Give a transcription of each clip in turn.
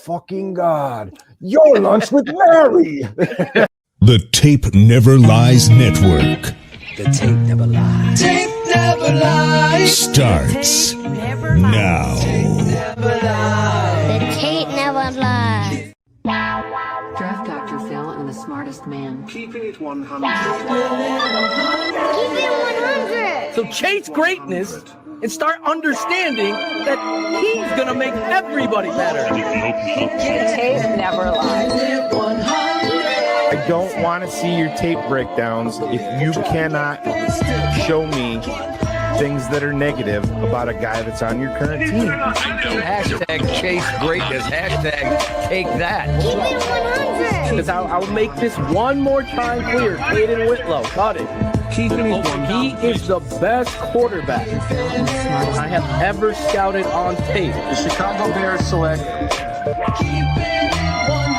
fucking God. Your lunch with Mary. The Tape Never Lies Network. The tape never lies. Tape never lies. Starts now. The tape never lies. Draft Dr. Phil and the smartest man. Keeping it 100. Keep it 100. So chase greatness and start understanding that he's going to make everybody better. Tape never lies. I don't want to see your tape breakdowns if you cannot show me things that are negative about a guy that's on your current team. Hashtag chase greatness. Hashtag take that. Keep it 100. Because I'll make this one more time clear. Caden Whitlow, got it. Keeping it 100. He is the best quarterback I have ever scouted on tape. The Chicago Bears select.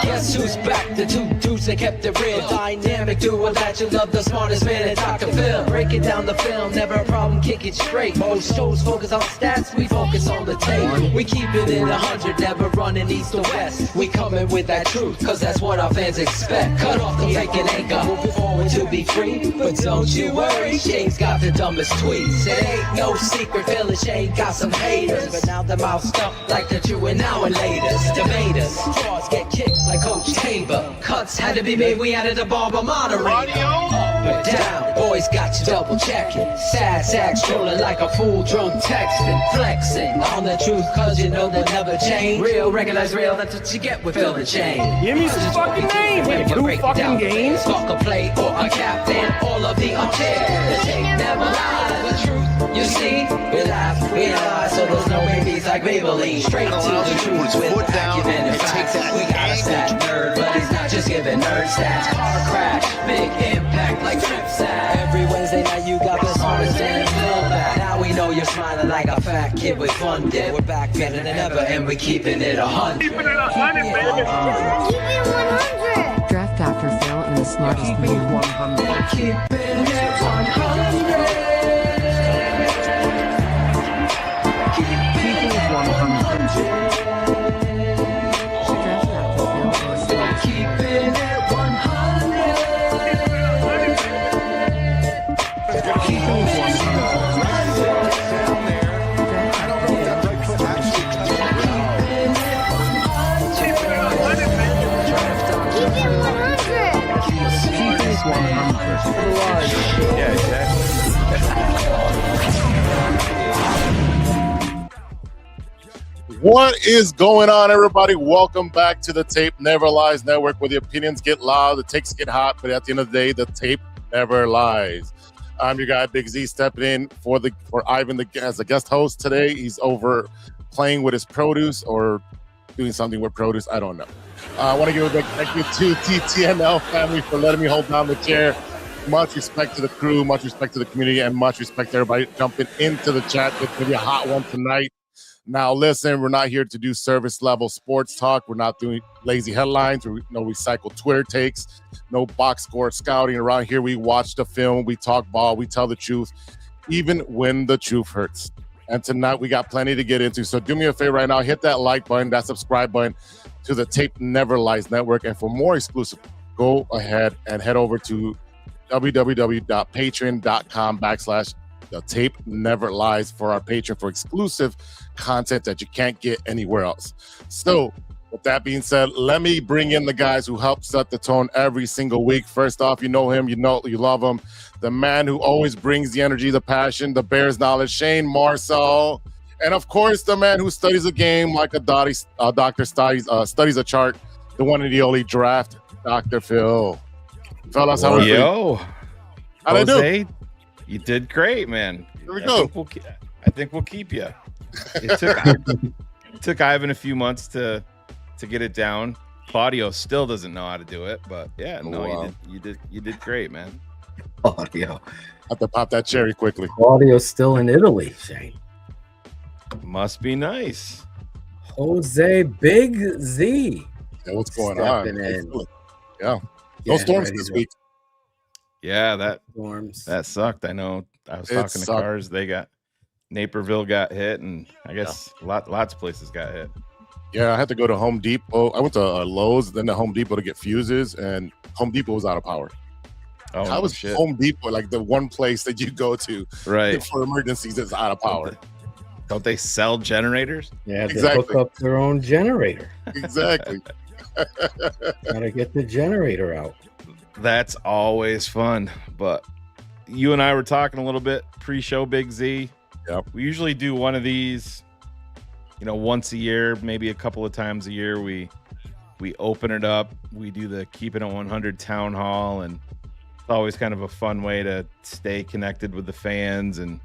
Guess who's back? The two dudes that kept it real. Dynamic duo that you love, the smartest man at Dr. Phil. Breaking down the film, never a problem, kick it straight. Most shows focus on stats, we focus on the tape. We keep it in 100, never running east or west. We coming with that truth, cause that's what our fans expect. Cut off the fake and anchor, moving forward to be free. But don't you worry, Shane's got the dumbest tweets. It ain't no secret, Phil and Shane got some haters. But now the mouth stuck like the Jew and now and laters. Debaters, draws get kicked like Coach Tabor. Cuts had to be made, we added a barber moderator. Up and down, boys got you double checking. Sad sacks strolling like a fool drunk texting. Flexing on the truth cause you know they'll never change. Real, recognize real, that's what you get with Phil and Shane. Give me some fucking names. We have 2 fucking games. Fuck a play or a captain, all of the unfair. The tape never lies, the truth you see. We laugh, we lie, so there's no babies like Maybelline. Straight to the truth with acumen and facts. We got a stat nerd, but he's not just giving nerd stats. Car crash, big impact like trip sack. Every Wednesday night you got the smartest damn Phil back. Now we know you're smiling like a fat kid with fun dip. We're back better than ever and we're keeping it 100. Keep it 100. Draft Dr. Phil and the smartest Keeping it man. 100. Keeping it 100. Keeping it 100. Draft Dr. Phil and the smartest man. Keeping it 100. Keeping it 100. Keep it 100. Keeping it 100. Yeah, exactly. What is going on, everybody? Welcome back to the Tape Never Lies Network, where the opinions get loud, the takes get hot, but at the end of the day, the tape never lies. I'm your guy, Big Z, stepping in for Ivan as a guest host today. He's over playing with his produce or doing something with produce. I don't know. I want to give a big thank you to TTNL family for letting me hold down the chair. Much respect to the crew, much respect to the community, and much respect to everybody jumping into the chat. It's going to be a hot one tonight. Now, listen, we're not here to do service level sports talk. We're not doing lazy headlines. No recycled Twitter takes, no box score scouting. Around here, we watch the film, we talk ball, we tell the truth, even when the truth hurts. And tonight, we got plenty to get into. So do me a favor right now, hit that like button, that subscribe button to the Tape Never Lies Network. And for more exclusive, go ahead and head over to www.patreon.com/The Tape Never Lies for our Patreon for exclusive content that you can't get anywhere else. So with that being said, let me bring in the guys who help set the tone every single week. First off, you know him, you love him. The man who always brings the energy, the passion, the Bears knowledge, Shane Marcel. And of course, the man who studies a game like a doctor studies a chart, the one in the only Draft, Dr. Phil. Fellas, how are you? Yo, How'd I do? You did great, man. Here we go. I think we'll keep you. It took Ivan a few months to get it down. Claudio still doesn't know how to do it, but yeah, wow. you did great, man. Claudio. I have to pop that cherry quickly. Claudio's still in Italy, Shane. Must be nice. Jose Big Z. Yeah, what's going on? In. Yeah. No storms this week. Yeah, that Storms. that sucked. I know. I was It talking to sucked. cars. They got Naperville got hit, and I guess lots of places got hit. Yeah, I had to go to Home Depot. I went to Lowe's, then to Home Depot to get fuses, and Home Depot was out of power. Oh, How was shit. Home Depot like the one place that you go to Right. for emergencies that's out of power? Don't they sell generators? Yeah, they Exactly. hook up their own generator. Exactly. Gotta get the generator out. That's always fun. But you and I were talking a little bit pre-show, Big Z. Yep. We usually do one of these, once a year, maybe a couple of times a year. We open it up. We do the Keeping It 100 Town Hall, and it's always kind of a fun way to stay connected with the fans. And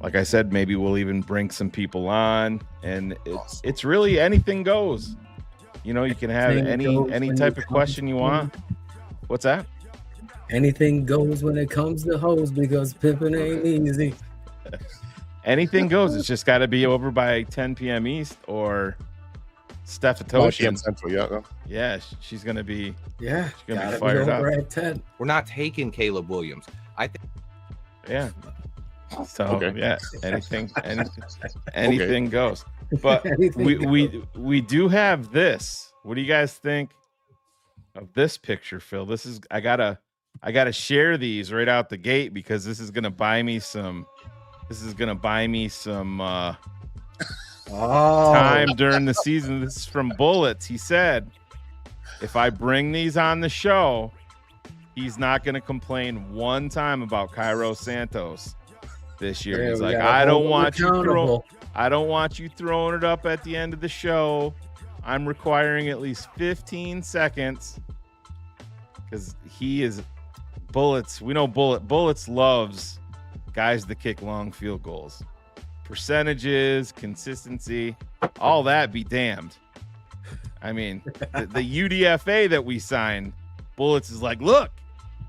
like I said, maybe we'll even bring some people on, and it's really anything goes. You can have any type of question you want. What's that? Anything goes when it comes to hoes because pimping ain't easy. Anything goes. It's just got to be over by 10 p.m. East or Steph Atoshian. Central, yeah. Yeah, she's gonna be. Yeah, she's gonna gotta be fired be up. over at 10. We're not taking Caleb Williams. I think. Yeah. So Okay. yeah, anything goes. But Anything we do have this. What do you guys think of this picture, Phil? This is I gotta share these right out the gate because this is gonna buy me some. This is gonna buy me some time during the season. This is from Bullets. He said, if I bring these on the show, he's not gonna complain one time about Cairo Santos this year. Yeah, He's we like, gotta I don't hold him want you throwing it up at the end of the show. I'm requiring at least 15 seconds because he is Bullets. We know Bullets loves guys that kick long field goals. Percentages, consistency, all that be damned. I mean, the UDFA that we signed, Bullets is like, look,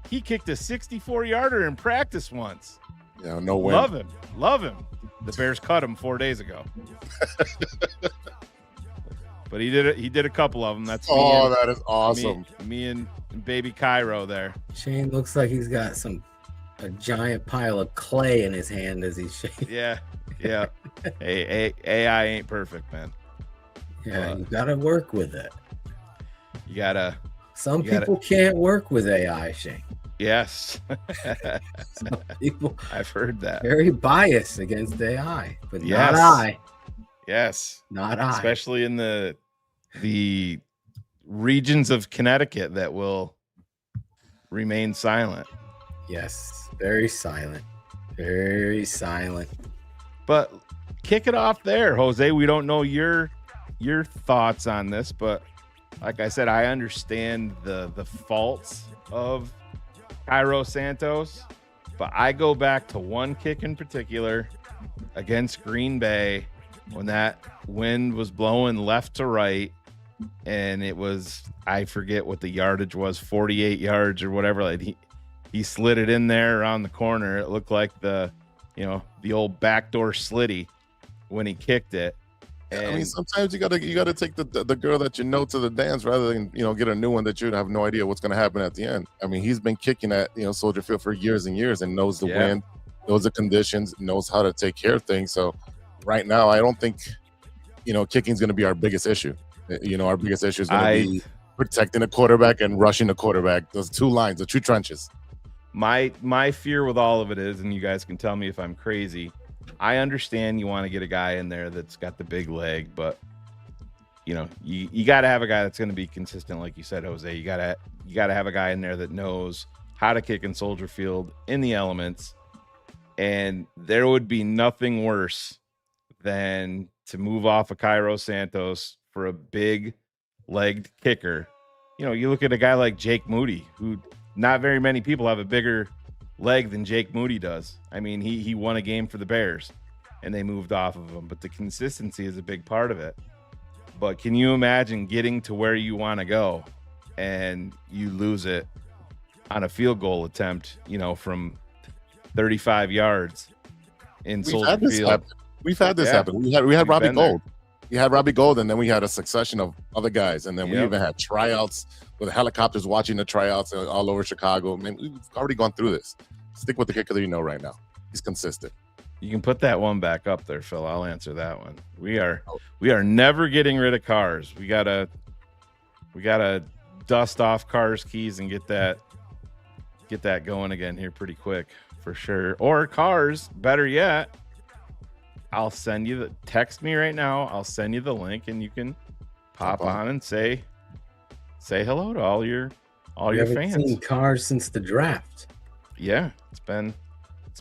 he kicked a 64-yarder in practice once. Yeah, no way. Love him. The Bears cut him 4 days ago. But he did a couple of them. That's that is awesome. Me and baby Cairo there. Shane looks like he's got a giant pile of clay in his hand as he's shaking. Yeah. Hey, AI ain't perfect, man. Yeah, you gotta work with it. You gotta. Some people can't work with AI, Shane. Yes. Some people I've heard that. very biased against AI, but Yes. not I. Yes. Not I. Especially in the regions of Connecticut that will remain silent. Yes, very silent. Very silent. But kick it off there, Jose. We don't know your thoughts on this, but like I said, I understand the faults of Cairo Santos, but I go back to one kick in particular against Green Bay when that wind was blowing left to right, and it was, I forget what the yardage was, 48 yards or whatever. Like he slid it in there around the corner. It looked like the old backdoor slitty when he kicked it. And I mean, sometimes you gotta take the girl that you know to the dance rather than get a new one that you have no idea what's gonna happen at the end. I mean, he's been kicking at Soldier Field for years and years and knows the wind, knows the conditions, knows how to take care of things. So right now, I don't think kicking is gonna be our biggest issue. Our biggest issue is gonna be protecting the quarterback and rushing the quarterback. Those two lines, the two trenches. My fear with all of it is, and you guys can tell me if I'm crazy, I understand you want to get a guy in there that's got the big leg, but you got to have a guy that's going to be consistent, like you said, Jose. You got to have a guy in there that knows how to kick in Soldier Field in the elements, and there would be nothing worse than to move off of Cairo Santos for a big-legged kicker. You look at a guy like Jake Moody, who not very many people have a bigger leg than Jake Moody does. I mean, he won a game for the Bears and they moved off of him, but the consistency is a big part of it. But can you imagine getting to where you want to go and you lose it on a field goal attempt, from 35 yards in Soldier Field? We've had this happen. We had Robbie Gold. We had Robbie Gold, and then we had a succession of other guys, and then we even had tryouts with helicopters watching the tryouts all over Chicago. I mean, we've already gone through this. Stick with the kicker that you know right now. He's consistent. You can put that one back up there, Phil. I'll answer that one. We are never getting rid of cars. We gotta dust off cars keys and get that going again here pretty quick for sure. Or cars, better yet. I'll send you text me right now. I'll send you the link and you can pop on and say hello to all your fans. Seen cars since the draft. Yeah, it's been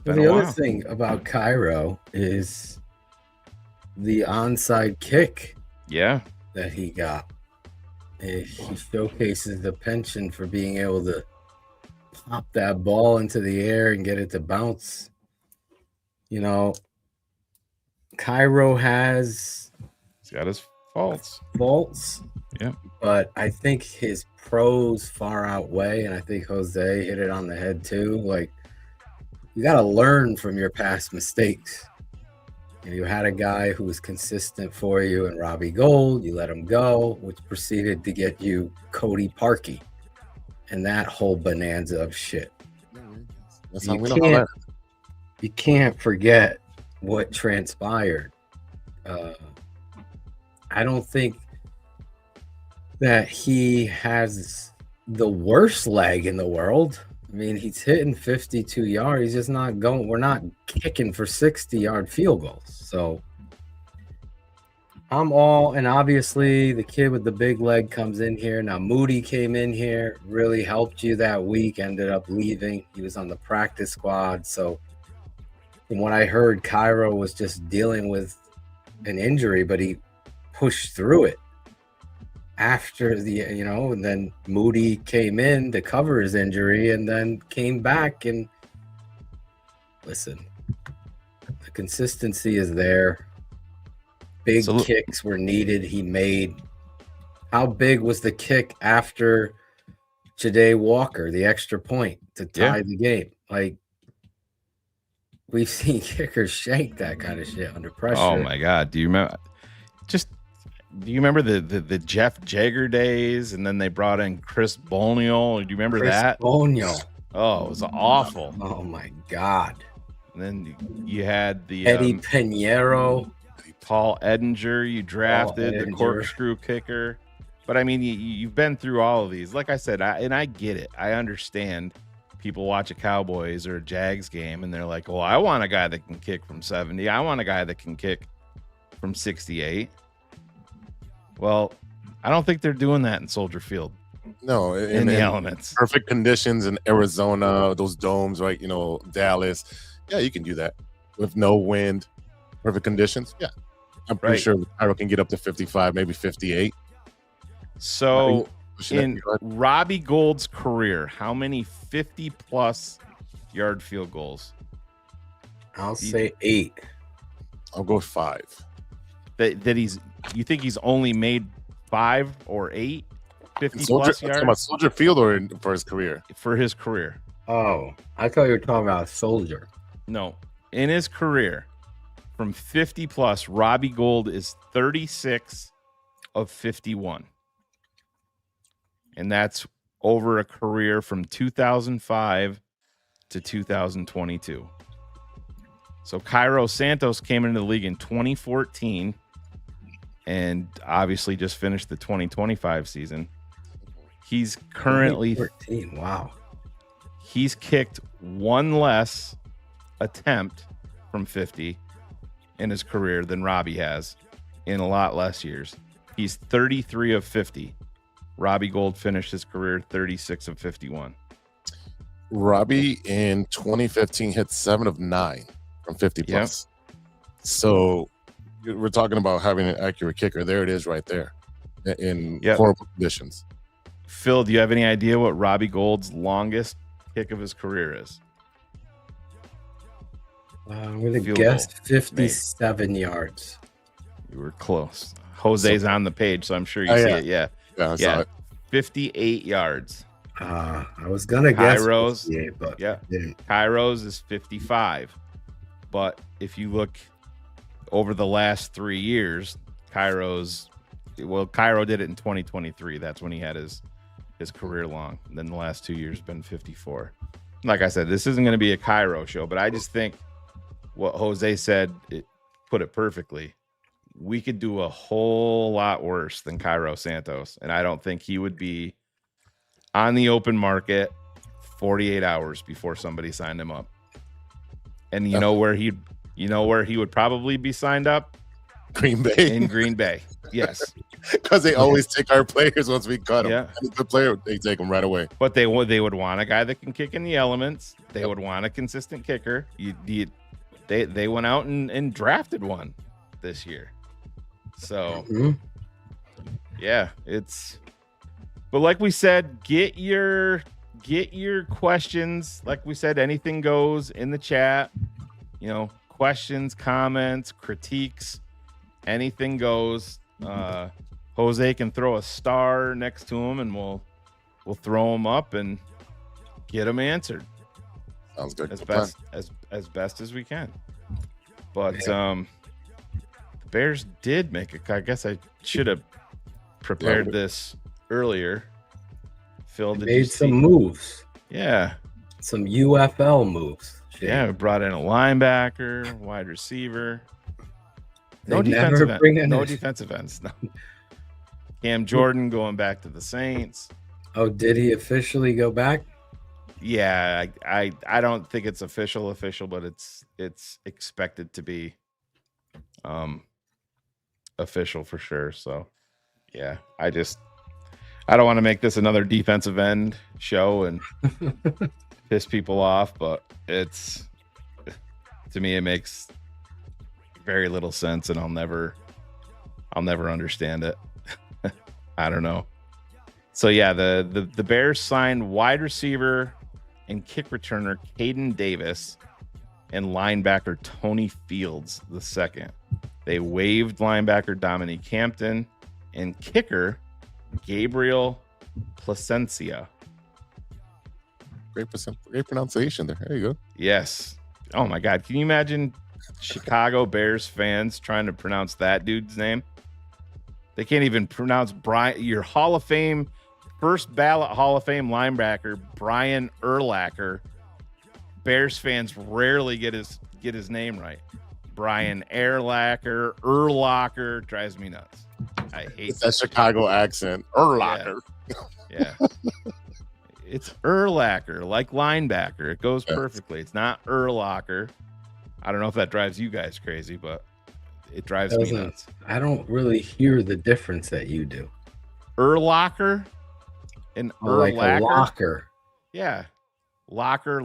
the a other while. thing about Cairo is the onside kick. Yeah, that he got. He showcases the penchant for being able to pop that ball into the air and get it to bounce. You know, Cairo he's got his faults. Yeah, but I think his pros far outweigh, and I think Jose hit it on the head too. Like, you got to learn from your past mistakes. And you had a guy who was consistent for you in Robbie Gould. You let him go, which proceeded to get you Cody Parkey and that whole bonanza of shit. That's how we know how that. You can't forget what transpired. I don't think that he has the worst leg in the world. I mean, he's hitting 52 yards. He's just not going. We're not kicking for 60-yard field goals. So I'm all, and obviously the kid with the big leg comes in here. Now, Moody came in here, really helped you that week, ended up leaving. He was on the practice squad. So from what I heard, Cairo was just dealing with an injury, but he pushed through it after and then Moody came in to cover his injury and then came back. And listen, the consistency is there. Big kicks were needed. He made. How big was the kick after Ja'Day Walker, the extra point to tie the game? Like, we've seen kickers shank that kind of shit under pressure. Oh my God. Do you remember the Jeff Jagger days? And then they brought in Chris Boniol. Do you remember that? Boniol. Oh, it was awful. Oh my God. And then you had the Eddie Pinheiro, Paul Edinger. You drafted the corkscrew kicker. But I mean, you've been through all of these. Like I said, I get it. I understand. People watch a Cowboys or a Jags game and they're like, "Oh, I want a guy that can kick from 70. I want a guy that can kick from 68." Well, I don't think they're doing that in Soldier Field. No, in the elements. Perfect conditions in Arizona, those domes, right? Dallas. Yeah, you can do that with no wind, perfect conditions. Yeah, I'm pretty sure Cairo can get up to 55, maybe 58. So in Robbie Gould's career, how many 50-plus yard field goals? I'll say 8. I'll go 5. You think he's only made 5 or 8 50-plus yards? About Soldier Field or for his career? For his career. Oh, I thought you were talking about Soldier. No, in his career, from 50-plus, Robbie Gould is 36 of 51. And that's over a career from 2005 to 2022. So Cairo Santos came into the league in 2014 and obviously just finished the 2025 season. He's currently 2014. Wow. He's kicked one less attempt from 50 in his career than Robbie has in a lot less years. He's 33 of 50. Robbie Gould finished his career 36 of 51. Robbie in 2015 hit 7 of 9 from 50 plus. So we're talking about having an accurate kicker. There it is right there in horrible conditions. Phil, do you have any idea what Robbie Gould's longest kick of his career is? I'm going to guess 57 yards. You were close. Jose's on the page, so I'm sure you see it. Yeah, I saw it. 58 yards. I was going to guess Cairo's, 58, but Cairo's is 55. But if you look over the last 3 years, Cairo did it in 2023. That's when he had his career long. And then the last 2 years been 54. Like I said, this isn't going to be a Cairo show, but I just think what Jose said, put it perfectly. We could do a whole lot worse than Cairo Santos, and I don't think he would be on the open market 48 hours before somebody signed him up. And you know where he would probably be signed up? Green Bay. In Green Bay. Yes. Because they always take our players once we cut them. Yeah. Any good player, they take them right away. But they would want a guy that can kick in the elements. They would want a consistent kicker. They went out and drafted one this year. So yeah, but like we said, get your questions. Like we said, anything goes in the chat. You know, questions, comments, critiques, anything goes. Jose can throw a star next to him, and we'll throw him up and get them answered. Sounds good. As best as we can. But the Bears did make a. I guess I should have prepared this earlier. Phil, did made some moves. Yeah, some UFL moves. Shit. Yeah, we brought in a linebacker, wide receiver. No They defensive never bring end. in No a- defensive ends. No. Cam Jordan going back to the Saints. Oh, did he officially go back? Yeah, I don't think it's official, but it's expected to be official for sure. So yeah, I don't want to make this another defensive end show and piss people off, but to me it makes very little sense, and I'll never understand it. I don't know. So yeah, the Bears signed wide receiver and kick returner Caden Davis and linebacker Tony Fields II. They waived linebacker Dominique Hampton and kicker Gabriel Placencia. Great pronunciation there. There you go. Yes. Oh my God. Can you imagine Chicago Bears fans trying to pronounce that dude's name? They can't even pronounce your Hall of Fame, first ballot Hall of Fame linebacker, Brian Urlacher. Bears fans rarely get his name right. Brian Urlacher drives me nuts. I hate that Chicago accent. Urlacher. Yeah. It's Urlacher, like linebacker. It goes perfectly. It's not Urlacher. I don't know if that drives you guys crazy, but it drives me nuts. I don't really hear the difference that you do. Urlacher and Like Urlacher. a locker. Yeah. Lacquer.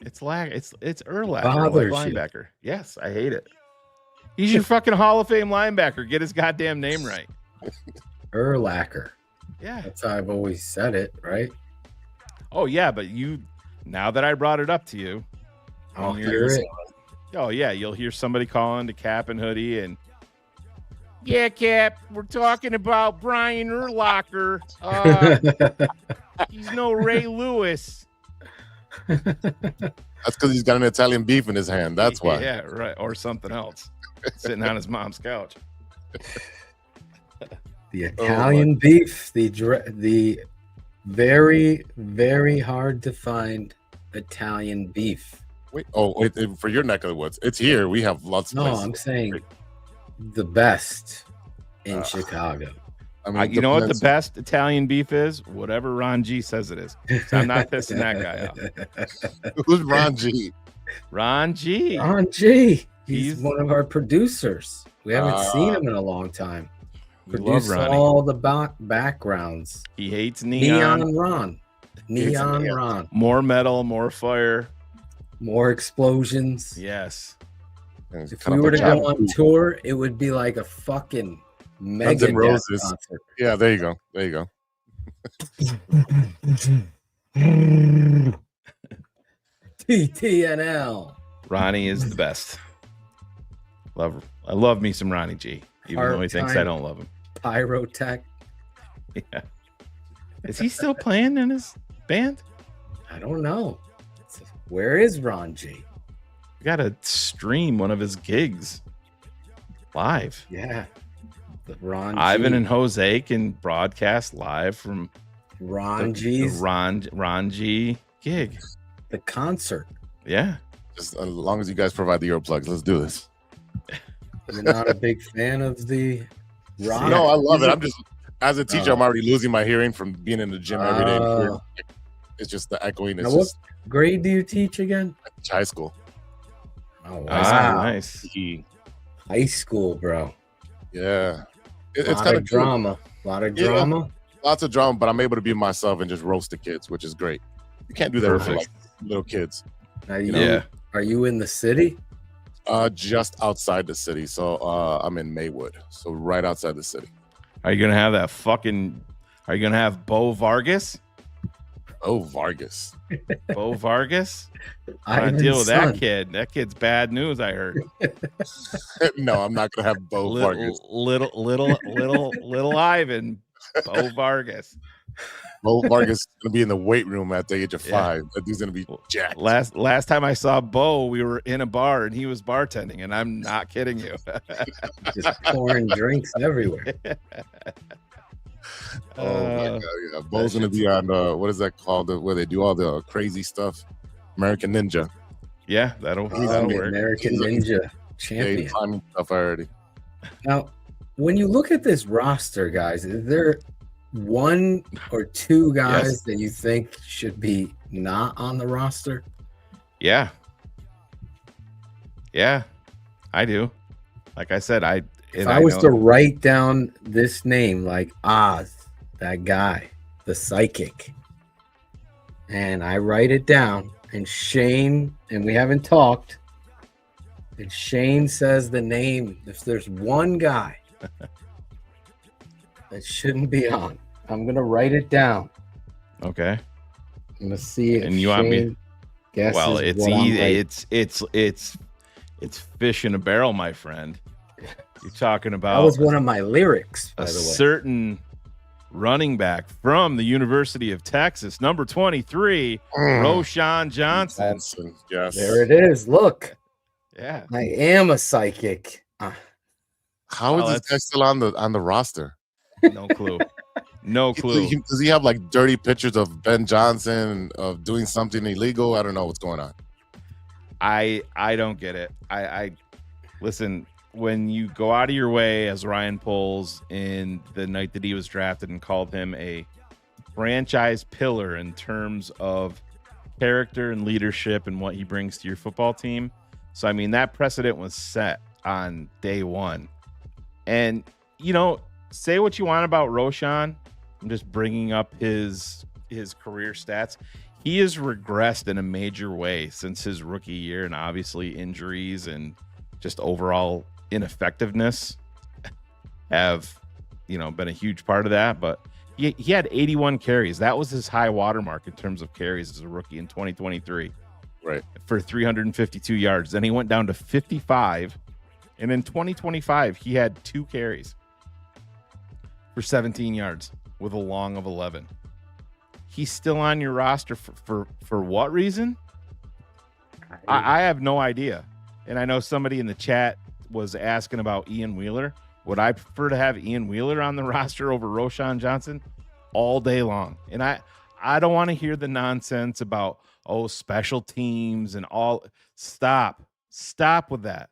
It's Urlacher, Bothers like you. linebacker. Yes, I hate it. He's your fucking Hall of Fame linebacker. Get his goddamn name right. Urlacher. Yeah. That's how I've always said it, right? Oh yeah, but now that I brought it up to you, I'll hear it. Oh yeah, you'll hear somebody calling to Cap and Hoodie and yeah, Cap, we're talking about Brian Urlacher. He's no Ray Lewis. That's because he's got an Italian beef in his hand. That's why. Yeah, right. Or something else. Sitting on his mom's couch. The Italian beef, the very, very hard to find Italian beef. Wait, for your neck of the woods, it's here. We have lots of No, places. I'm saying the best in Chicago. I mean, You know what the best Italian beef is? Whatever Ron G says it is. So I'm not pissing that guy off. Who's Ron G? Ron G. Ron G. He's one of our producers. We haven't seen him in a long time. We love Produce Ronnie. all the Oh, backgrounds. He hates neon. Neon Ron. Neon Ron. More metal, more fire. More explosions. Yes. If we were to go on tour, it would be like a fucking Guns mega N' Roses. concert. Yeah, there you go. There you go. TTNL. Ronnie is the best. I love me some Ronnie G, even though he thinks I don't love him. Pyrotech. Yeah. Is he still playing in his band? I don't know. Where is Ron G? We gotta stream one of his gigs live. Yeah. The Ron G. Ivan and Jose can broadcast live from Ron the G's Ron G gig. the concert. Yeah. As long as you guys provide the earplugs, let's do this. You're not a big fan of the rock? No, I love it. I'm just, as a teacher, I'm already losing my hearing from being in the gym every day. It's just the echoing. It's Now, what just grade do you teach again? high school. Oh, Ah, wow. nice. High school, bro. Yeah. A It's lot kind of drama. A lot of Yeah. drama. Lots of drama, but I'm able to be myself and just roast the kids, which is great. You can't do that with Perfect. like little kids. Now, Yeah. Are you in the city? Just outside the city. So I'm in Maywood. So right outside the city. Are you gonna have that fucking? Are you gonna have Bo Vargas? Oh, Vargas. Bo Vargas? I Ivan's deal with son. that kid. That kid's bad news. I heard. No, I'm not gonna have Bo Vargas. Little Ivan, Bo Vargas. Bo Vargas is gonna be in the weight room at the age of Yeah. 5. That dude's gonna be jacked. Last time I saw Bo, we were in a bar and he was bartending, and I'm not kidding you. Just pouring drinks everywhere. Oh my god, yeah. Bo's gonna be on what is that called? Where they do all the crazy stuff. American Ninja. Yeah, that'll He's that'll the work. American Ninja champion. Timing stuff already. Now, when you look at this roster, guys, is there one or two guys Yes. that you think should be not on the roster? Yeah, I do. Like I said, If I was to write down this name, like Oz, that guy, the psychic, and I write it down, and Shane, and we haven't talked, and Shane says the name, if there's one guy that shouldn't be on, I'm going to write it down. okay. I'm going to see if And you want me- Shane guesses Well, it's what I'm easy. writing. It's fish in a barrel, my friend. You're talking That about was one of my lyrics, by a the way. certain running back from the University of Texas, number 23, Roshan Johnson. Johnson, yes. There it is. Look, Yeah. I am a psychic. How is this guy still on the roster? No clue. No clue. Does he have like dirty pictures of Ben Johnson of doing something illegal? I don't know what's going on. I don't get it. I listen, when you go out of your way, as Ryan Poles in the night that he was drafted and called him a franchise pillar in terms of character and leadership and what he brings to your football team. So I mean, that precedent was set on day one. And say what you want about Roshan. I'm just bringing up his career stats. He has regressed in a major way since his rookie year, and obviously injuries and just overall ineffectiveness have been a huge part of that. But he had 81 carries. That was his high watermark in terms of carries as a rookie in 2023, right, for 352 yards. Then he went down to 55, and in 2025 he had 2 carries for 17 yards with a long of 11. He's still on your roster for what reason? I have no idea. And I know somebody in the chat was asking about Ian Wheeler. Would I prefer to have Ian Wheeler on the roster over Roshan Johnson all day long? And I don't want to hear the nonsense about, special teams and all. Stop with that.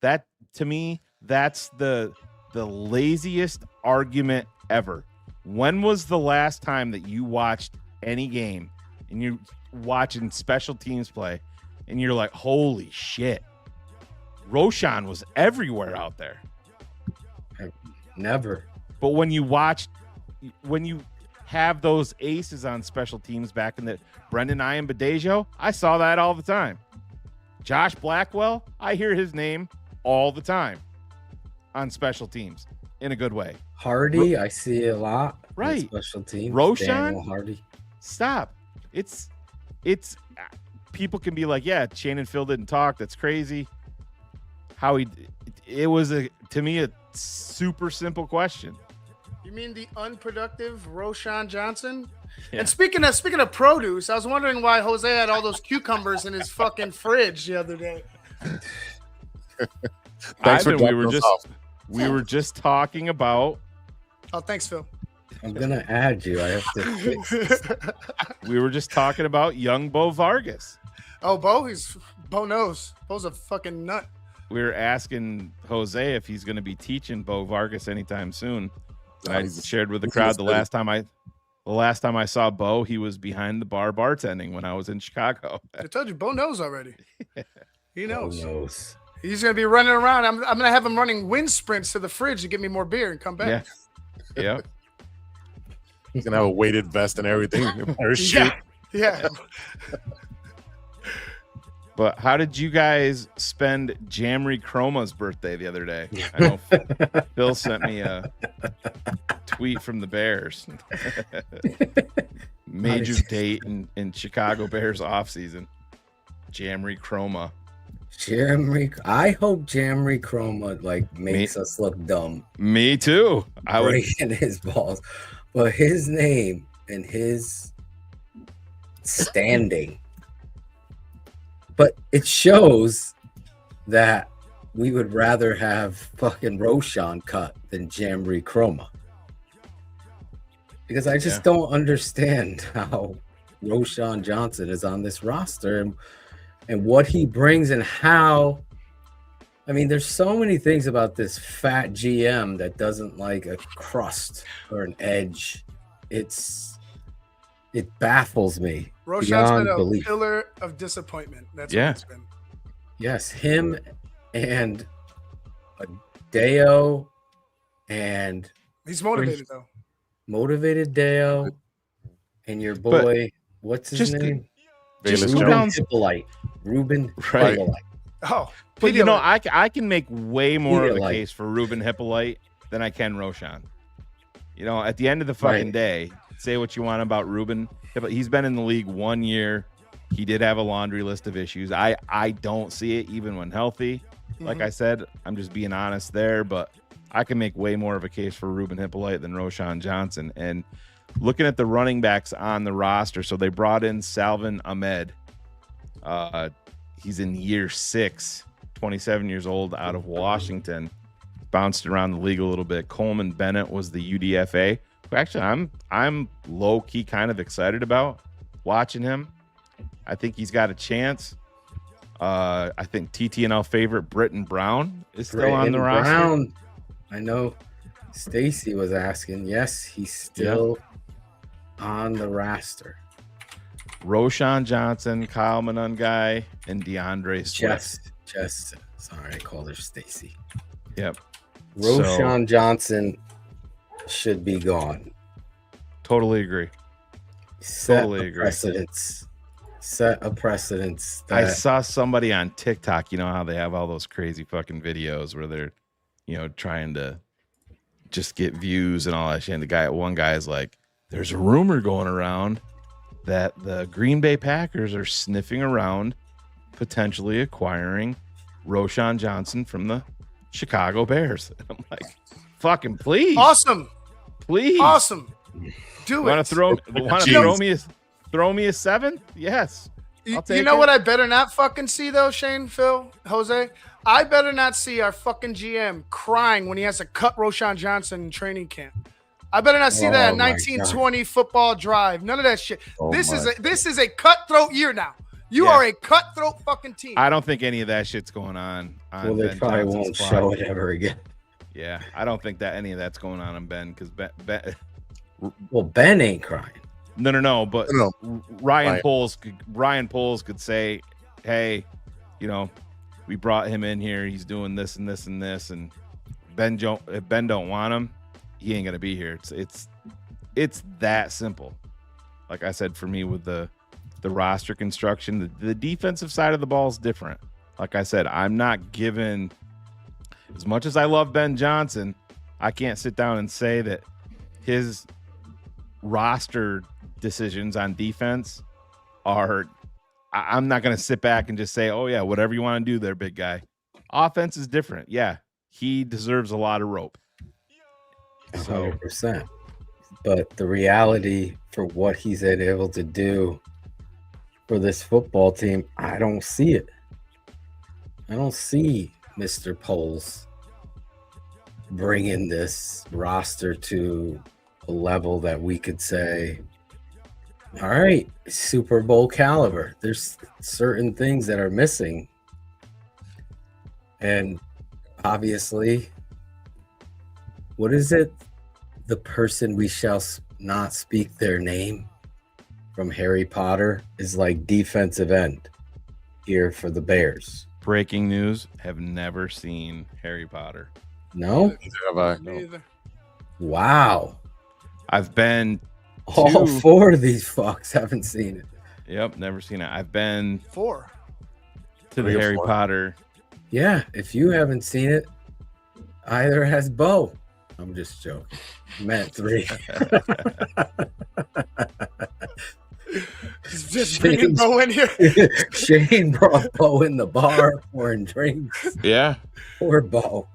That, to me, that's the laziest argument ever. When was the last time that you watched any game and you're watching special teams play and you're like, holy shit, Roshan was everywhere out there? Never. But when you have those aces on special teams back in the Brendan Iambadejo, I saw that all the time. Josh Blackwell, I hear his name all the time on special teams in a good way. Hardy, I see a lot. Right. Special teams. Roshan? Daniel Hardy. Stop. It's people can be like, yeah, Shannon Phil didn't talk. That's crazy. It was to me a super simple question. You mean the unproductive Roshan Johnson? Yeah. And speaking of produce, I was wondering why Jose had all those cucumbers in his fucking fridge the other day. Thanks for we dropping were us just off. we were just talking about Oh, thanks, Phil. I'm gonna add you. I have to fix this. we were just talking about young Bo Vargas. Oh, Bo, Bo knows. Bo's a fucking nut. We were asking Jose if he's going to be teaching Bo Vargas anytime soon. And I shared with the crowd the last time I saw Bo, he was behind the bar bartending when I was in Chicago. I told you, Bo knows already. He knows. Bo knows. He's gonna be running around. I'm gonna have him running wind sprints to the fridge to get me more beer and come back. Yeah. Yep. He's gonna have a weighted vest and everything. Parachute. Yeah. But how did you guys spend Jamry Chroma's birthday the other day? I know Phil sent me a tweet from the Bears. Major date in Chicago Bears offseason. Jamry Chroma. I hope Jamry Chroma makes us look dumb. Me too. I would breaking his balls. But his name and his standing. But it shows that we would rather have fucking Roshan cut than Jamry Chroma. Because I just don't understand how Roshan Johnson is on this roster and what he brings and how. I mean, there's so many things about this fat GM that doesn't like a crust or an edge. It baffles me. Roshan's been a belief. pillar of disappointment. That's what it's been. Yes, him and Deo, and he's motivated though. Motivated Deo, and your boy, what's his name? Ruben Hippolyte. Ruben Right. Hippolyte. Oh, but you know, I can make way more of a Pedialyte. case for Ruben Hippolyte than I can Roshan. You know, at the end of the fucking day, say what you want about Ruben. He's been in the league 1 year. He did have a laundry list of issues. I don't see it even when healthy. Like I said, I'm just being honest there, but I can make way more of a case for Ruben Hippolyte than Roshan Johnson. And looking at the running backs on the roster, so they brought in Salvin Ahmed. He's in year 6, 27 years old, out of Washington. Bounced around the league a little bit. Coleman Bennett was the UDFA. Who actually, I'm low key kind of excited about watching him. I think he's got a chance. I think TTNL favorite Britton Brown is still on the roster. I know Stacy was asking. Yes, he's still on the roster. Roshan Johnson, Kyle Monungai, and DeAndre Swift. Sorry, I called her Stacy. Yep. Roshan Johnson should be gone. Totally agree. Set a precedence. I saw somebody on TikTok, you know how they have all those crazy fucking videos where they're, you know, trying to just get views and all that shit. And one guy is like, there's a rumor going around that the Green Bay Packers are sniffing around potentially acquiring Roshan Johnson from the Chicago Bears. And I'm like, fucking please. Awesome. Please. Awesome. Do it. Want to throw me a 7th? Yes. I'll take You know it. what I better not fucking see though, Shane, Phil, Jose? I better not see our fucking GM crying when he has to cut Roshan Johnson in training camp. I better not see that 1920 football drive. None of that shit. This is a cutthroat year now. You are a cutthroat fucking team. I don't think any of that shit's going on. Well, they probably won't show it ever again. Yeah, I don't think that any of that's going on in Ben because Ben ain't crying. No. But Ryan Poles could say, "Hey, you know, we brought him in here. He's doing this and this and this, and if Ben don't want him, he ain't gonna be here." It's that simple. Like I said, for me with the roster construction, the defensive side of the ball is different. Like I said, I'm not giving, as much as I love Ben Johnson, I can't sit down and say that his roster decisions on defense are, I'm not going to sit back and just say, oh yeah, whatever you want to do there, big guy. Offense is different. Yeah, he deserves a lot of rope. 100%. But the reality for what he's able to do for this football team, I don't see it. I don't see Mr. Poles bringing this roster to a level that we could say All right, Super Bowl caliber. There's certain things that are missing. And obviously, what is it? The person we shall not speak their name from Harry Potter is like defensive end here for the Bears. Breaking news: have never seen Harry Potter. No? Have I? Neither. Wow. I've been All four of these fucks haven't seen it. Yep, never seen it. I've been 4 to the Three or Harry four. Potter. Yeah, if you haven't seen it, either has Bo. I'm just joking. I meant 3. Just bringing Bo in here. Shane brought Bo in the bar pouring drinks. Yeah. Poor Bo.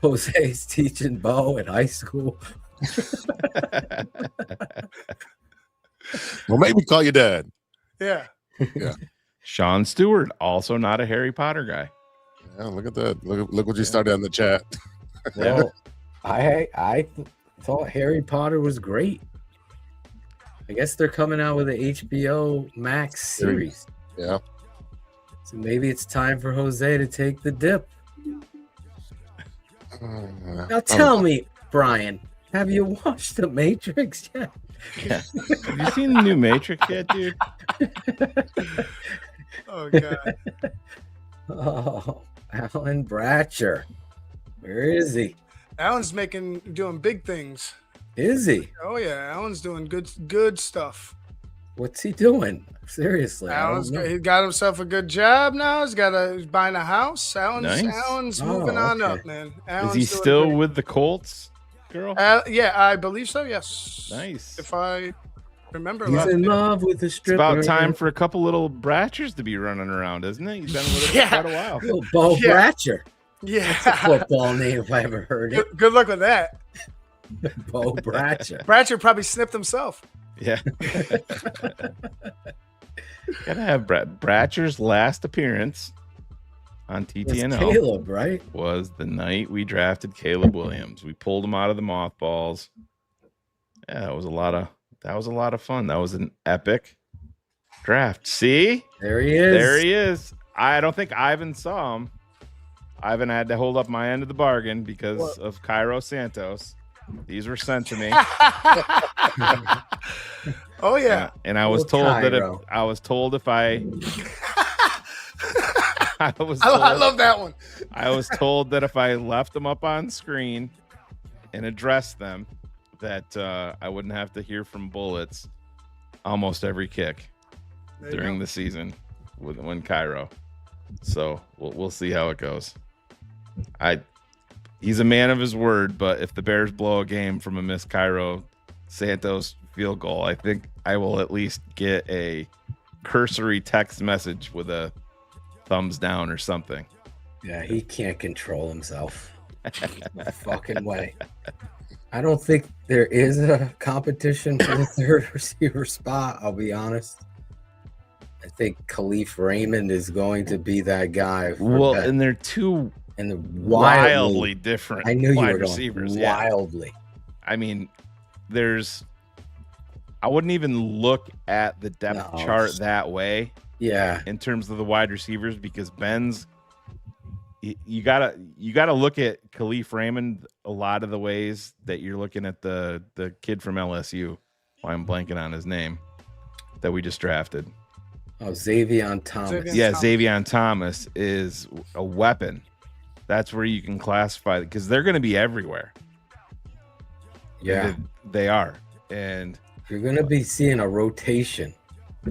Jose's teaching Bo in high school. Well, maybe call your dad. Yeah. Yeah. Sean Stewart, also not a Harry Potter guy. Yeah, look at that. Look what you started in the chat. Well, I thought Harry Potter was great. I guess they're coming out with an HBO Max series. Yeah. So maybe it's time for Jose to take the dip. Now tell me, Brian, have you watched The Matrix yet? Yeah. Have you seen the new Matrix yet, dude? Oh god. Oh, Alan Bratcher. Where is he? Alan's doing big things. Is he? Oh yeah, Alan's doing good stuff. What's he doing? Seriously. He got himself a good job now. He's buying a house. Alan's moving on up, man. Is he still with the Colts, girl? Yeah, I believe so. Yes. Nice. If I remember, He's in love with the It's stripper. about time for a couple little Bratchers to be running around, isn't it? He's been with it for quite a while. Little Bo Bratcher. Yeah. That's a football name if I ever heard it. Good luck with that. Bo Bratcher. Bratcher probably snipped himself. Yeah. Gotta have Bratcher's last appearance on TTNL. Caleb, right? Was the night we drafted Caleb Williams. We pulled him out of the mothballs. Yeah, that was a lot of fun. That was an epic draft. See? There he is. There he is. I don't think Ivan saw him. Ivan had to hold up my end of the bargain because of Cairo Santos. These were sent to me. Oh yeah. And I was told that if I I love that one. I was told that if I left them up on screen and addressed them, that I wouldn't have to hear from Bullets almost every kick during the season when Cairo. So we'll see how it goes. He's a man of his word, but if the Bears blow a game from a missed Cairo Santos field goal, I think I will at least get a cursory text message with a thumbs down or something. Yeah, he can't control himself. No fucking way. I don't think there is a competition for the third receiver spot, I'll be honest. I think Khalif Raymond is going to be that guy. Well, and they're two wildly different I knew you wide were going receivers. wildly. Yeah. I mean, I wouldn't even look at the depth chart that way. Yeah. In terms of the wide receivers, because Ben's you gotta look at Khalif Raymond a lot of the ways that you're looking at the kid from LSU. Why I'm blanking on his name that we just drafted. Oh, Xavion Thomas. Xavion Thomas is a weapon. That's where you can classify it because they're going to be everywhere. Yeah, they are, and you're going to be seeing a rotation.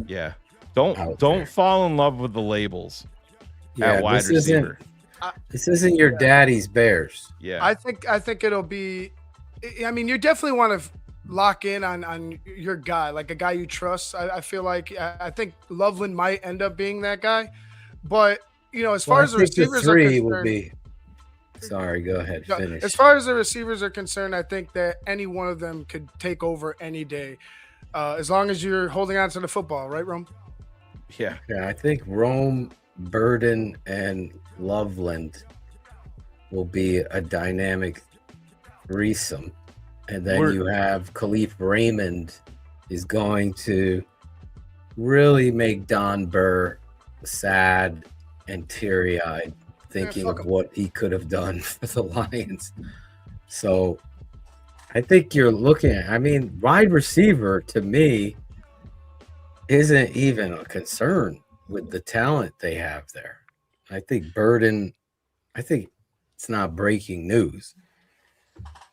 Yeah, don't fall in love with the labels. Yeah, at wide receiver. This isn't your daddy's Bears. Yeah, I think it'll be. I mean, you definitely want to lock in on your guy, like a guy you trust. I feel like I think Loveland might end up being that guy, but as far as the receivers are concerned, would be. Sorry, go ahead. Finish. As far as the receivers are concerned, I think that any one of them could take over any day, as long as you're holding on to the football, right, Rome? Yeah. Yeah, I think Rome, Burden, and Loveland will be a dynamic threesome. And then you have Khalif Raymond is going to really make Don Burr sad and teary-eyed, thinking of what he could have done for the Lions. So I think you're looking at, I mean, wide receiver to me isn't even a concern with the talent they have there. I think Burden, I think it's not breaking news,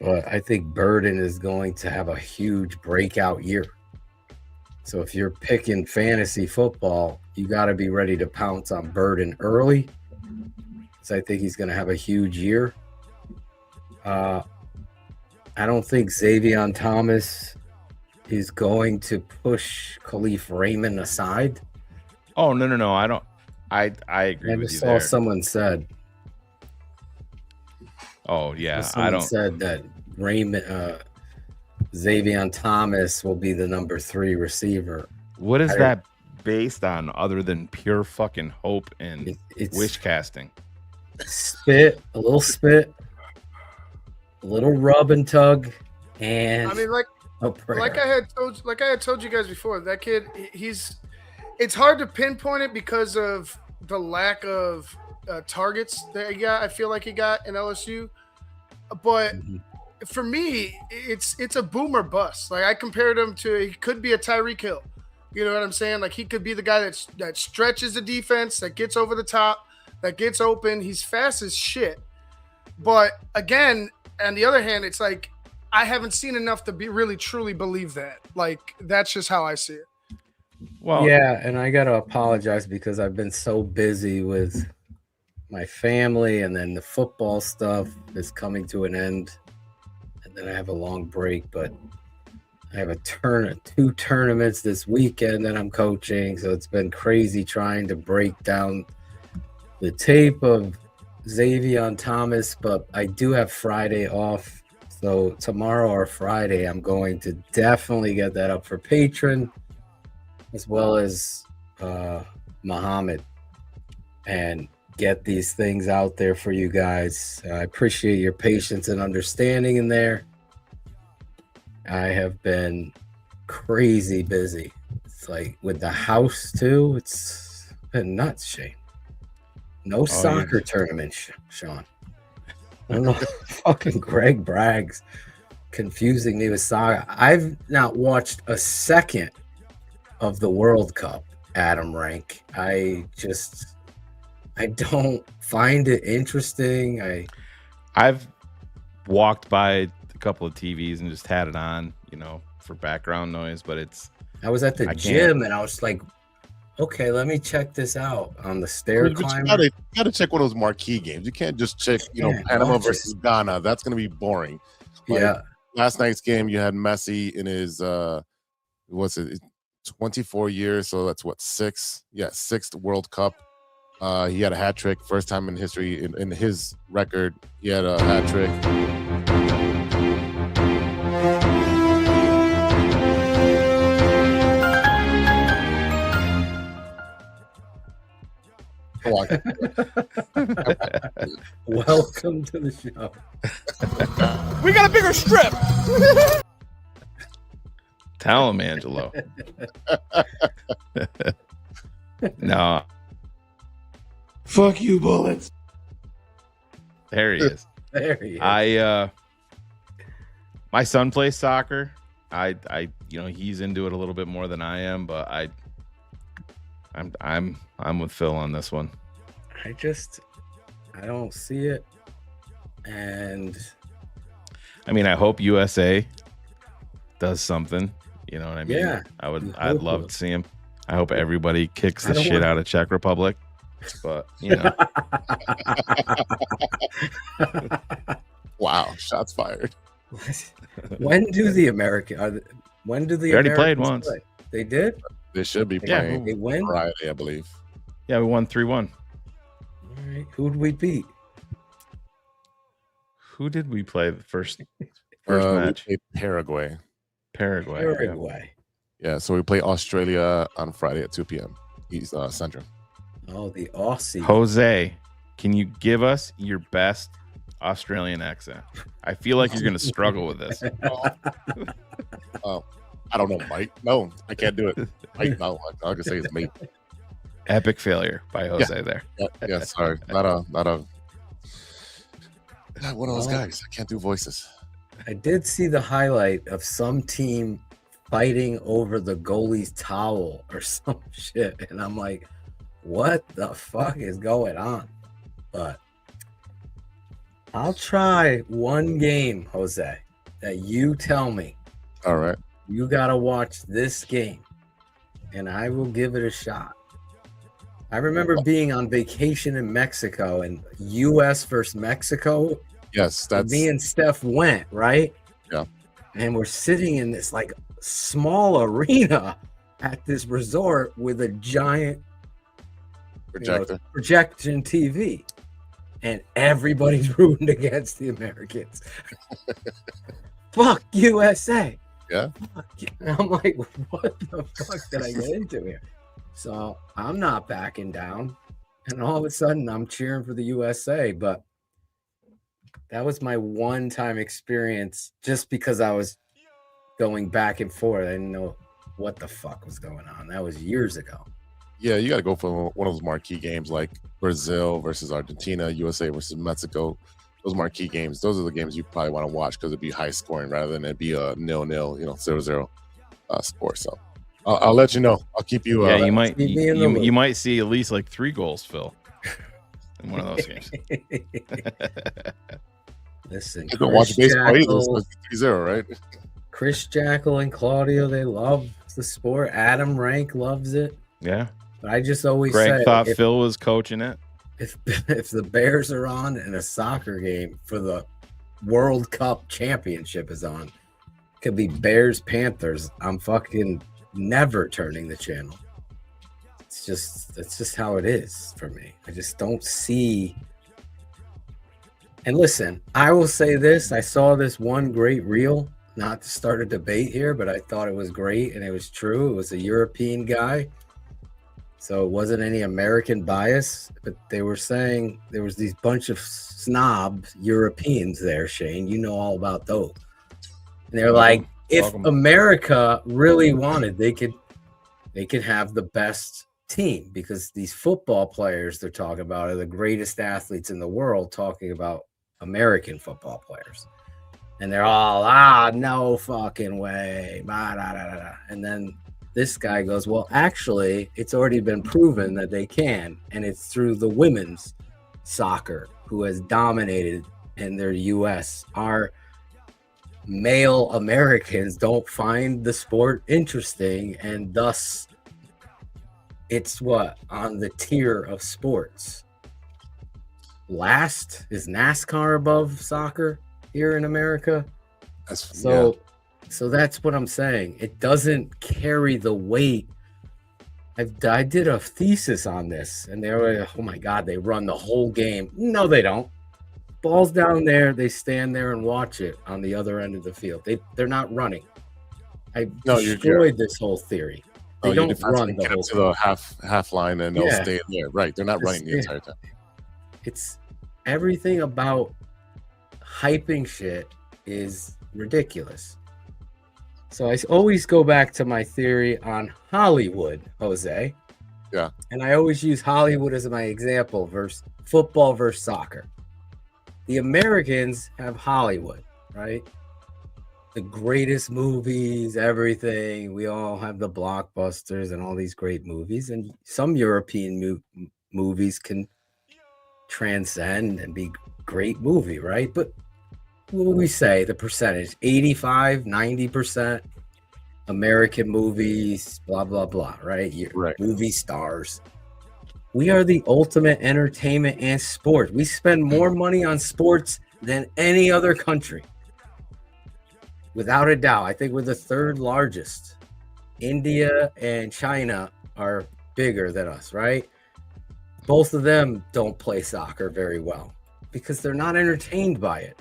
but I think Burden is going to have a huge breakout year. So if you're picking fantasy football, you got to be ready to pounce on Burden early, because I think he's going to have a huge year. I don't think Xavier Thomas is going to push Khalif Raymond aside. Oh, no. I don't. I agree with you there. I saw someone said. Oh, yeah. Someone said that Raymond, Xavier Thomas will be the number 3 receiver. What is that based on other than pure fucking hope and wish casting? A little spit, a little rub and tug, and I mean, like I had told you guys before, that kid, it's hard to pinpoint it because of the lack of targets that he got. I feel like he got in LSU, but for me, it's a boomer bust. Like I compared him to, he could be a Tyreek Hill. You know what I'm saying? Like he could be the guy that stretches the defense, that gets over the top, that gets open. He's fast as shit. But again, on the other hand, it's like I haven't seen enough to be really truly believe that. Like that's just how I see it. Well, yeah, and I gotta apologize because I've been so busy with my family, and then the football stuff is coming to an end, and then I have a long break. But I have 2 tournaments this weekend that I'm coaching, so it's been crazy trying to break down the tape of Xavier Thomas. But I do have Friday off, so tomorrow or Friday I'm going to definitely get that up for Patreon, as well as Muhammad, and get these things out there for you guys. I appreciate your patience and understanding in there. I have been crazy busy. It's like with the house too. It's been nuts, Shane. No soccer tournament, Sean. I don't know. Fucking Greg Bragg's confusing me with soccer. I've not watched a second of the World Cup, Adam Rank. I don't find it interesting. I've walked by a couple of TVs and just had it on, for background noise, but I was at the gym and I was like, okay, let me check this out on the stair climber. You gotta check one of those marquee games. You can't just check, Panama versus Ghana. That's gonna be boring. Last night's game, you had Messi in his 24 years, so that's what, 6th World Cup. He had a hat trick, first time in history in his record. He had a hat trick. Welcome to the show. We got a bigger strip. Tell him, Angelo. No. Fuck you, Bullets. There he is. There he is. My son plays soccer. He's into it a little bit more than I am, but I'm with Phil on this one. I don't see it. And I mean, I hope USA does something. You know what I mean? Yeah. I'd love to see him. I hope everybody kicks the shit out of Czech Republic. But Wow, shots fired. When do the Americans already played once? Play? They did? They should be playing. They win Friday, I believe. Yeah, we won 3-1. All right. Who did we beat? Who did we play the first match? We played Paraguay. Yeah, so we play Australia on Friday at 2 p.m. East Central. Oh, the Aussie. Jose, can you give us your best Australian accent? I feel like you're going to struggle with this. I don't know, Mike. No, I can't do it. Mike, no. I can say it's maybe. Epic failure by Jose there. Yeah, sorry. Not one of those guys. I can't do voices. I did see the highlight of some team fighting over the goalie's towel or some shit. And I'm like, what the fuck is going on? But I'll try one game, Jose, that you tell me. All right. You got to watch this game, and I will give it a shot. I remember being on vacation in Mexico and U.S. versus Mexico. Yes, that's me and Steph went, right? Yeah. And we're sitting in this like small arena at this resort with a giant projection TV. And everybody's rooting against the Americans. Fuck USA. Yeah. And I'm like, what the fuck did I get into here? So I'm not backing down. And all of a sudden I'm cheering for the USA. But that was my one-time experience just because I was going back and forth. I didn't know what the fuck was going on. That was years ago. Yeah, you got to go for one of those marquee games like Brazil versus Argentina, USA versus Mexico. Those marquee games, those are the games you probably want to watch because it'd be high scoring rather than it be a 0-0, 0-0 score. So I'll let you know. I'll keep you. Yeah, you might see at least like 3 goals, Phil, in one of those games. Listen, don't watch baseball either. So 3-0, right? Chris Jackal and Claudio, they love the sport. Adam Rank loves it. Yeah. But I just always Greg say, thought Phil was coaching it. If the Bears are on and a soccer game for the World Cup championship is on, it could be Bears Panthers. I'm fucking never turning the channel. It's just how it is for me. I just don't see. And listen, I will say this. I saw this one great reel, not to start a debate here, but I thought it was great and it was true. It was a European guy. So it wasn't any American bias, but they were saying there was these bunch of snobs, Europeans there, Shane. You know all about those. And they're like, if America really wanted, they could have the best team because these football players they're talking about are the greatest athletes in the world, talking about American football players. And they're all, no fucking way. Blah, blah, blah, blah. And then this guy goes, well, actually, it's already been proven that they can, and it's through the women's soccer who has dominated in their U.S. Our male Americans don't find the sport interesting, and thus it's on the tier of sports. Last is NASCAR above soccer here in America. So that's what I'm saying. It doesn't carry the weight. I did a thesis on this, and they were, oh my God, they run the whole game. No, they don't. Ball's down there. They stand there and watch it on the other end of the field. They're not running. I destroyed this whole theory. They don't run the whole to the half line and they'll stay there. Right. They're not running the entire time. It's everything about hyping shit is ridiculous. So I always go back to my theory on Hollywood, Jose. Yeah. And I always use Hollywood as my example versus football versus soccer. The Americans have Hollywood, right? The greatest movies, everything. We all have the blockbusters and all these great movies. And some European movies can transcend and be great movie, right? But what would we say the percentage? 85, 90% American movies, blah, blah, blah, right? Movie stars. We are the ultimate entertainment and sport. We spend more money on sports than any other country. Without a doubt. I think we're the third largest. India and China are bigger than us, right? Both of them don't play soccer very well because they're not entertained by it.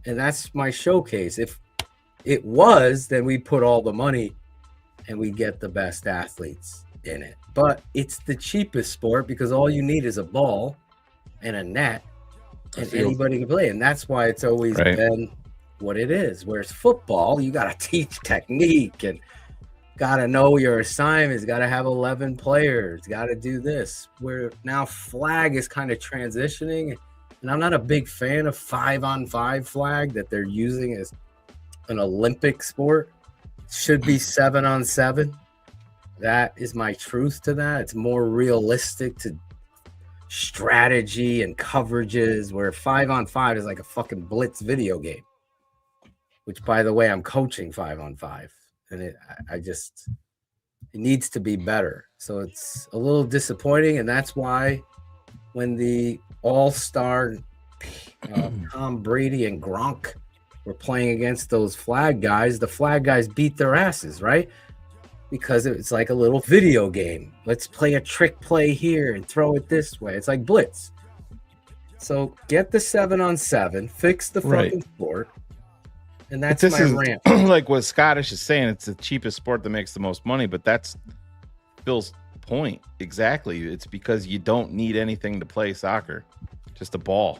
And that's my showcase. If it was, then we put all the money and we get the best athletes in it. But it's the cheapest sport because all you need is a ball and a net and anybody can play. And that's why it's always been what it is. Whereas football, you got to teach technique and Gotta know your assignments, gotta have 11 players, gotta do this. Where now flag is kind of transitioning, and I'm not a big fan of 5-on-5 flag that they're using as an Olympic sport. Should be 7-on-7. That is my truth to that. It's more realistic to strategy and coverages, where 5-on-5 is like a fucking blitz video game, which, by the way, I'm coaching 5-on-5, and it needs to be better. So it's a little disappointing, and that's why when the all-star Tom Brady and Gronk were playing against those flag guys, the flag guys beat their asses, right? Because it's like a little video game. Let's play a trick play here and throw it this way. It's like blitz. So get the 7-on-7, fix the fucking sport, and that's my rant. Like what Scottish is saying, it's the cheapest sport that makes the most money, but that's Phil's point exactly. It's because you don't need anything to play soccer, just a ball.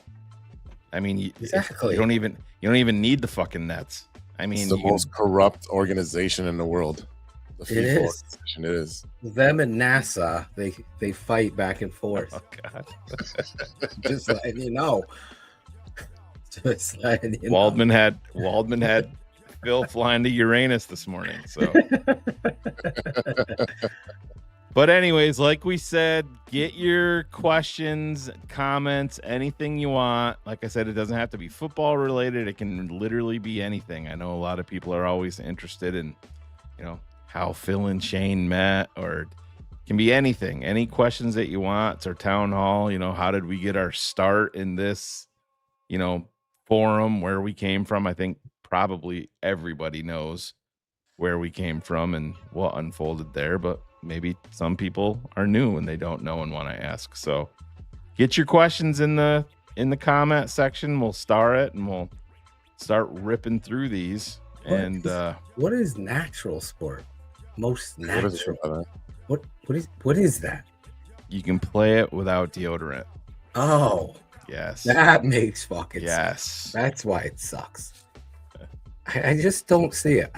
I mean, exactly. You don't even need the fucking nets. I mean, it's the most corrupt organization in the world. The FIFA organization. It is. Them and NASA, they fight back and forth. Oh God. Just letting you know. Just letting you Waldman had Phil flying to Uranus this morning. So but anyways, like we said, get your questions, comments, anything you want. Like I said, it doesn't have to be football related. It can literally be anything. I know a lot of people are always interested in, how Phil and Shane met, or it can be anything. Any questions that you want. It's our town hall. How did we get our start in this, forum, where we came from? I think probably everybody knows where we came from and what unfolded there, but maybe some people are new and they don't know and want to ask. So get your questions in the comment section. We'll star it and we'll start ripping through these. What is natural sport? Most natural. What is that? You can play it without deodorant. Oh, yes. That makes fucking sense. Sense. That's why it sucks. I just don't see it.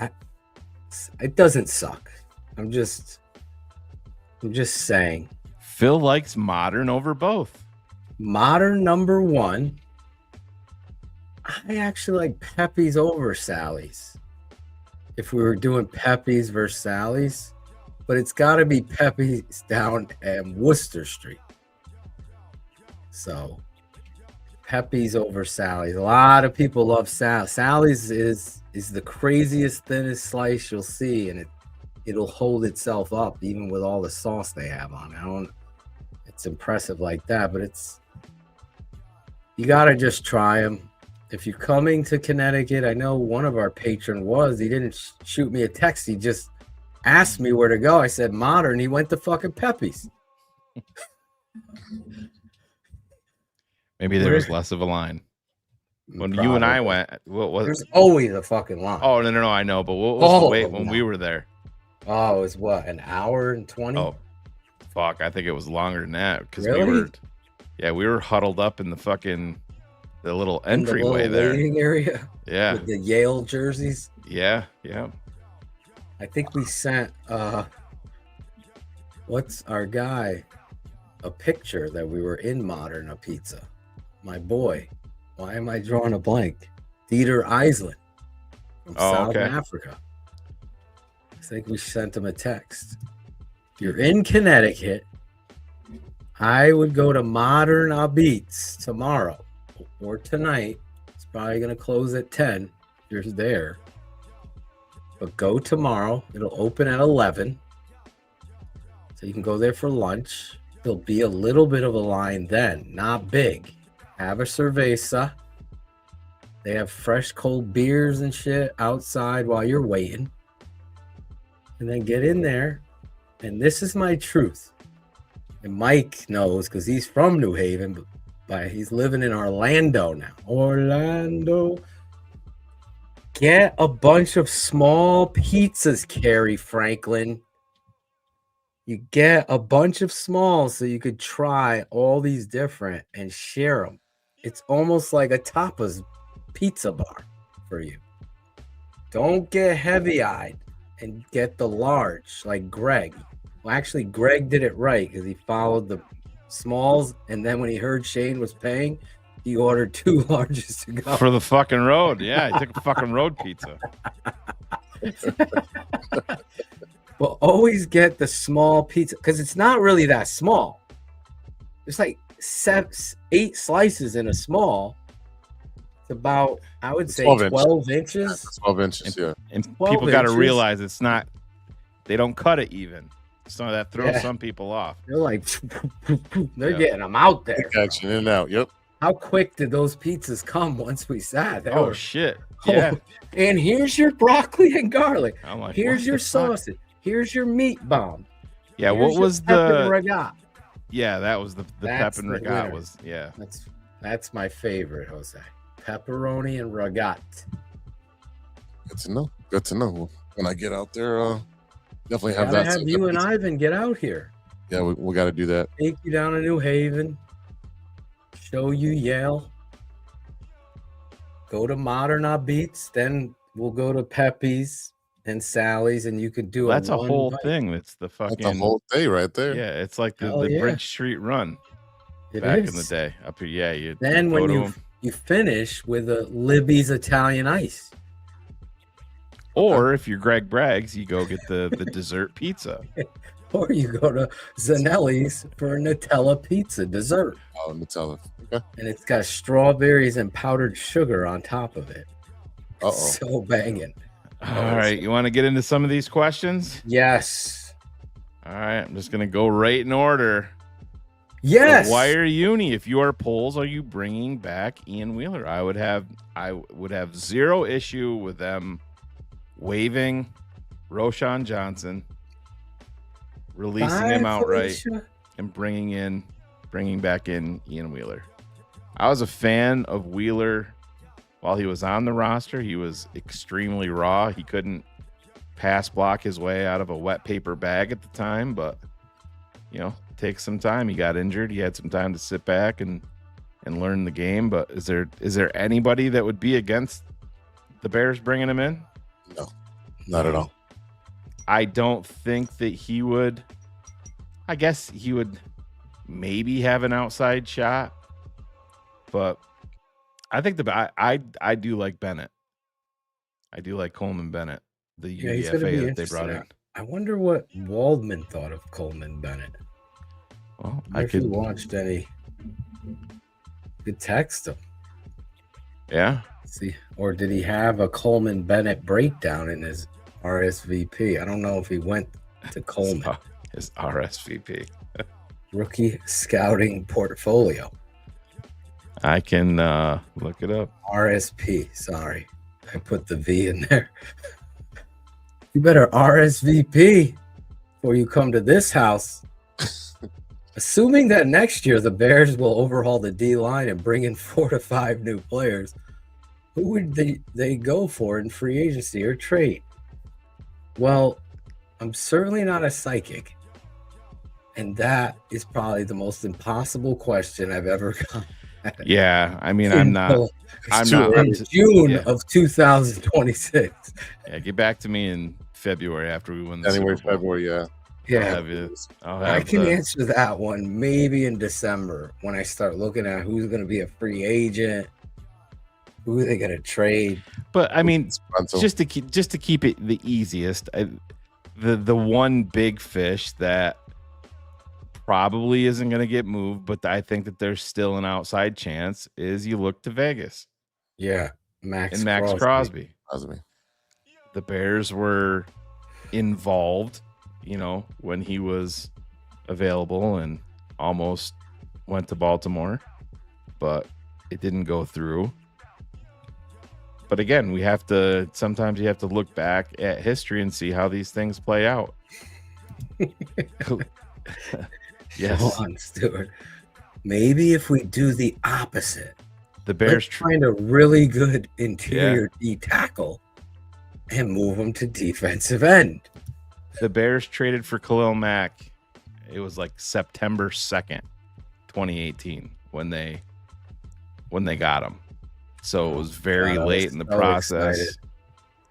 It doesn't suck. I'm just saying. Phil likes modern over both. Modern number one. I actually like Pepe's over Sally's. If we were doing Pepe's versus Sally's, but it's got to be Pepe's down at Worcester Street. So Pepe's over Sally's. A lot of people love Sally's is the craziest, thinnest slice you'll see, and it'll hold itself up even with all the sauce they have on it. It's impressive like that, but you got to just try them. If you're coming to Connecticut, I know one of our patrons he didn't shoot me a text. He just asked me where to go. I said Modern. He went to fucking Pepe's. Maybe there was less of a line. When you and I went, there's always a fucking line. Oh, no, I know. But what was the wait when we were there? Oh, it was what, an hour and 20? Oh, fuck. I think it was longer than that. Because really? we were huddled up in the little entryway there. Waiting area. Yeah. With the Yale jerseys. Yeah. I think we sent what's our guy a picture that we were in Modern a pizza. My boy. Why am I drawing a blank? Dieter Island from South Africa. I think we sent him a text. If you're in Connecticut, I would go to Modern Beats tomorrow or tonight. It's probably going to close at 10 if you're there. But go tomorrow. It'll open at 11. So you can go there for lunch. There'll be a little bit of a line then, not big. Have a cerveza. They have fresh cold beers and shit outside while you're waiting. And then get in there. And this is my truth. And Mike knows because he's from New Haven, but he's living in Orlando now. Orlando. Get a bunch of small pizzas, Carrie Franklin. You get a bunch of smalls so you could try all these different and share them. It's almost like a tapas pizza bar for you. Don't get heavy-eyed. and get the large, like Greg. Well, actually, Greg did it right because he followed the smalls, and then when he heard Shane was paying, he ordered 2 larges to go For the fucking road. Yeah, I took a fucking road pizza. But always get the small pizza because it's not really that small. It's like 8 slices in a small. It's about, I would say, 12 inches. 12 inches, yeah. And people got to realize it's not, they don't cut it even. So that throws some people off. They're like, they're getting them out there. Action in and out. Yep. How quick did those pizzas come once we sat? Oh, shit. Yeah. And here's your broccoli and garlic. I'm like, here's your sausage. Here's your meat bomb. Yeah, here's what was pep and the regat? Yeah, that was the pep and regat was, yeah. That's my favorite, Jose. Pepperoni and regat. Good to know. Good to know. When I get out there, definitely have Gotta that. have you and Ivan get out here. Yeah, we got to do that. Take you down to New Haven. Show you Yale. Go to Modern Beats. Then we'll go to Pepe's and Sally's, and you could do that's a whole thing. That's the fucking That's a whole day right there. Yeah, it's like the Bridge Street Run back in the day up here. Yeah, you then you when you finish with a Libby's Italian Ice. Or if you're Greg Braggs, you go get the dessert pizza. Or you go to Zanelli's for a Nutella pizza dessert. Oh, Nutella. Okay. And it's got strawberries and powdered sugar on top of it. Uh-oh. So banging. All right, you want to get into some of these questions? Yes. All right, I'm just going to go right in order. Yes. The Wire Uni, if you are polls, are you bringing back Ian Wheeler? I would have zero issue with them waiving Roshan Johnson, releasing him outright, and bringing back in Ian Wheeler. I was a fan of Wheeler while he was on the roster. He was extremely raw. He couldn't pass block his way out of a wet paper bag at the time, but takes some time. He got injured. He had some time to sit back and learn the game. But is there anybody that would be against the Bears bringing him in? No, not at all. I don't think that he would. I guess he would maybe have an outside shot, but I think I do like Bennett. I do like Coleman Bennett, the UDFA that they brought in. I wonder what Waldman thought of Coleman Bennett. Well, I could watched any. Could text him. Yeah. See, or did he have a Coleman Bennett breakdown in his RSVP? I don't know if he went to Coleman. His RSVP. Rookie scouting portfolio. I can look it up. RSP. Sorry, I put the V in there. You better RSVP before you come to this house. Assuming that next year the Bears will overhaul the D line and bring in 4 to 5 new players, who would they go for in free agency or trade? Well, I'm certainly not a psychic, and that is probably the most impossible question I've ever gotten. Yeah, I mean, I'm not. In June of 2026. Yeah, get back to me in February after we win the January, Super Bowl. February, yeah. Yeah, I can answer that one maybe in December when I start looking at who's going to be a free agent, who are they going to trade. But I mean, just to keep it the easiest, the one big fish that probably isn't going to get moved, but I think that there's still an outside chance is you look to Vegas. Yeah, Max Crosby. The Bears were involved, when he was available and almost went to Baltimore, but it didn't go through. But again, sometimes you have to look back at history and see how these things play out. Yes. Hold on, Stuart. Maybe if we do the opposite, the Bears find a really good interior D tackle and move him to defensive end. The Bears traded for Khalil Mack. It was like September 2nd, 2018, when they got him. So it was very late in the process. Excited.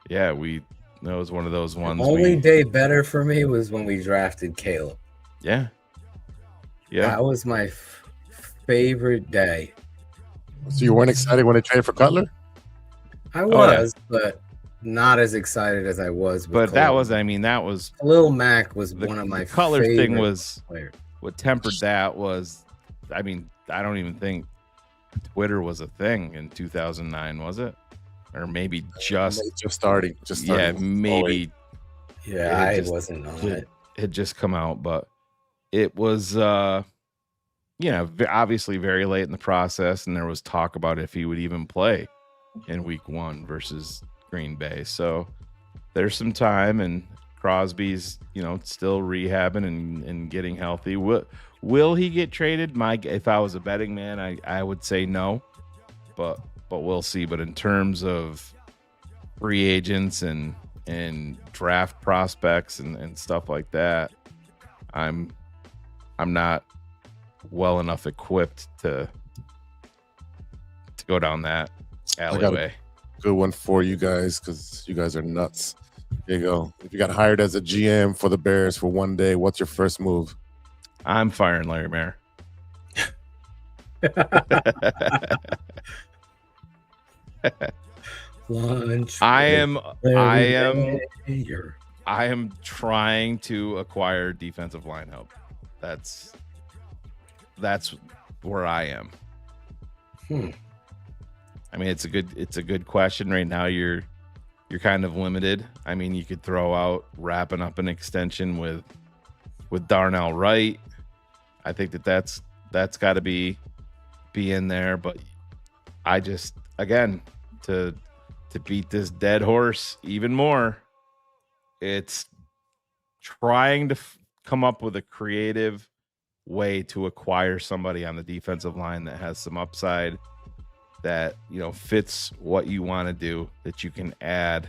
Yeah, we That was one of those ones. Only day better for me was when we drafted Caleb. Yeah. Yeah. That was my favorite day. So you weren't excited when they traded for Cutler? I was, but not as excited as I was. With But that Cole. was, I mean, that was Lil Mac was one of my Cutler favorite thing was players. what tempered that was, I mean, I don't even think Twitter was a thing in 2009, was it? Or maybe just starting. Yeah, maybe. Yeah, I wasn't on it. It had just come out, but it was, obviously very late in the process, and there was talk about if he would even play in week 1 versus Green Bay. So there's some time, and Crosby's, still rehabbing and getting healthy. Will he get traded? If I was a betting man, I would say no, but we'll see. But in terms of free agents and draft prospects and stuff like that, I'm not well enough equipped to go down that alleyway. I got a good one for you guys because you guys are nuts. Here you go. If you got hired as a GM for the Bears for one day, what's your first move? I'm firing Larry Mayer. I am trying to acquire defensive line help. That's where I am. I mean, it's a good question right now. You're kind of limited. I mean, you could throw out wrapping up an extension with Darnell Wright. I think that's got to be in there. But I just, again, to beat this dead horse even more, it's trying to come up with a creative way to acquire somebody on the defensive line that has some upside, that fits what you want to do, that you can add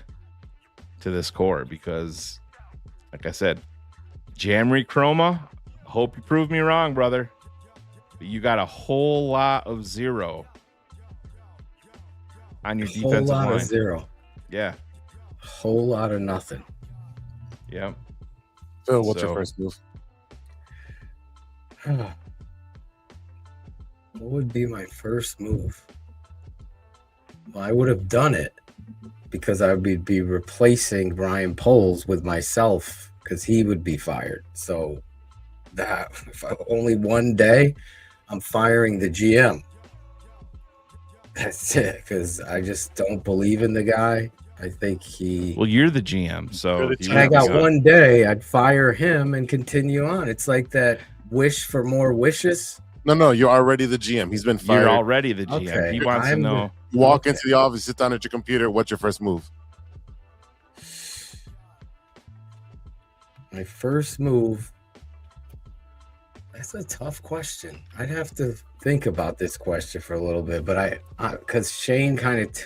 to this core. Because like I said, Jamry Chroma, hope you prove me wrong, brother, but you got a whole lot of zero on your defensive line. A whole lot of zero. Yeah. A whole lot of nothing. Yeah. Phil, what's your first move? What would be my first move? Well, I would have done it because I would be replacing Ryan Poles with myself because he would be fired. So that if only one day, I'm firing the GM. That's it, because I just don't believe in the guy. I think Well, you're the GM, so I got one day, I'd fire him and continue on. It's like that wish for more wishes. No, you're already the GM. He's been fired. You're already the GM. Okay. He wants to know. You walk into the office, sit down at your computer. What's your first move? My first move. That's a tough question. I'd have to think about this question for a little bit, but because Shane kind of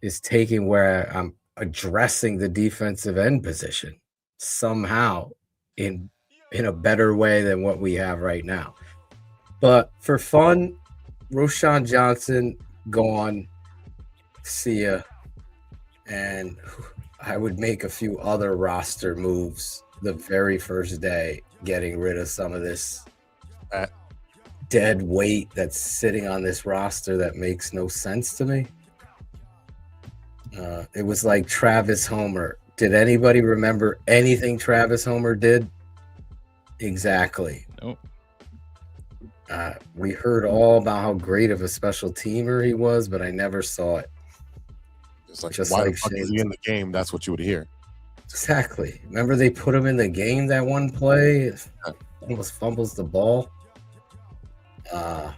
is taking where I'm addressing the defensive end position somehow in a better way than what we have right now. But for fun, Roschon Johnson gone, see ya, and I would make a few other roster moves the very first day, getting rid of some of this dead weight that's sitting on this roster that makes no sense to me. It was like Travis Homer. Did anybody remember anything Travis Homer did? Exactly. Nope. We heard all about how great of a special teamer he was, but I never saw it. Just why the fuck is he in the game? That's what you would hear. Exactly. Remember they put him in the game that one play? Almost fumbles the ball. I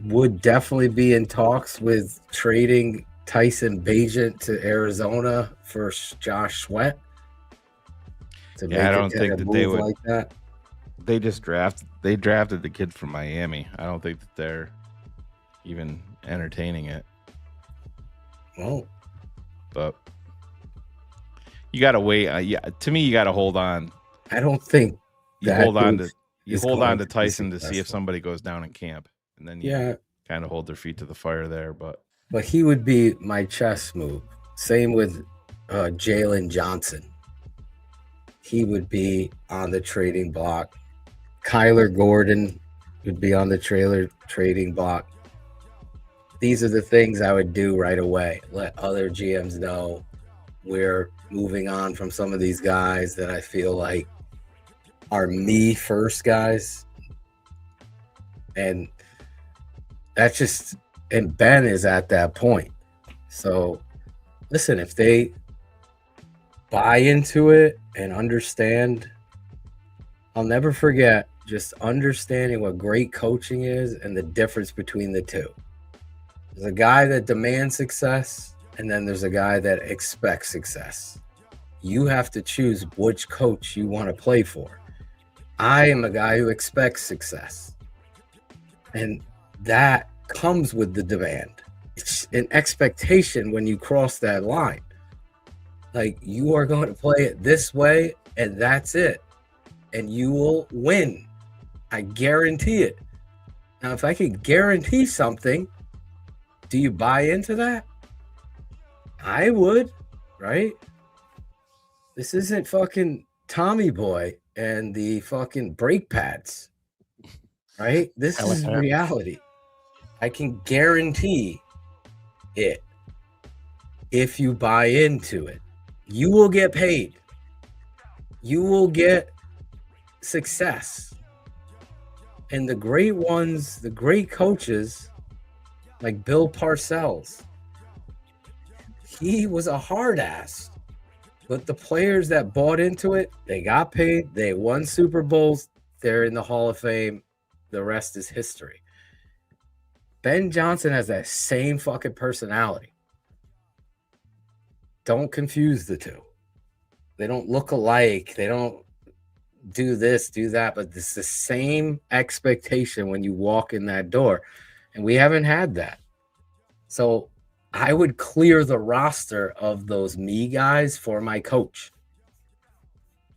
would definitely be in talks with trading Tyson Bagent to Arizona for Josh Sweat. Yeah, I don't think that they would. Like that. They drafted the kid from Miami. I don't think that they're even entertaining it. Well, but you got to wait. To me, you got to hold on. I don't think you hold on to Tyson to see if somebody goes down in camp, and then kind of hold their feet to the fire there. But he would be my chess move. Same with Jalen Johnson. He would be on the trading block. Kyler Gordon would be on the trading block. These are the things I would do right away. Let other GMs know we're moving on from some of these guys that I feel like are me first guys. And that's just, and Ben is at that point. So listen, if they buy into it and understand, I'll never forget just understanding what great coaching is and the difference between the two. There's a guy that demands success, and then there's a guy that expects success. You have to choose which coach you want to play for. I am a guy who expects success. And that comes with the demand. It's an expectation when you cross that line. Like, you are going to play it this way, and that's it. And you will win. I guarantee it. Now, if I could guarantee something, do you buy into that? I would, right? This isn't fucking Tommy Boy and the fucking brake pads, right? This is reality. I can guarantee it. If you buy into it, you will get paid. You will get success. And the great ones, the great coaches, like Bill Parcells, he was a hard ass. But the players that bought into it, they got paid. They won Super Bowls. They're in the Hall of Fame. The rest is history. Ben Johnson has that same fucking personality. Don't confuse the two. They don't look alike. They don't do this, do that, but it's the same expectation when you walk in that door. And we haven't had that. So I would clear the roster of those me guys for my coach.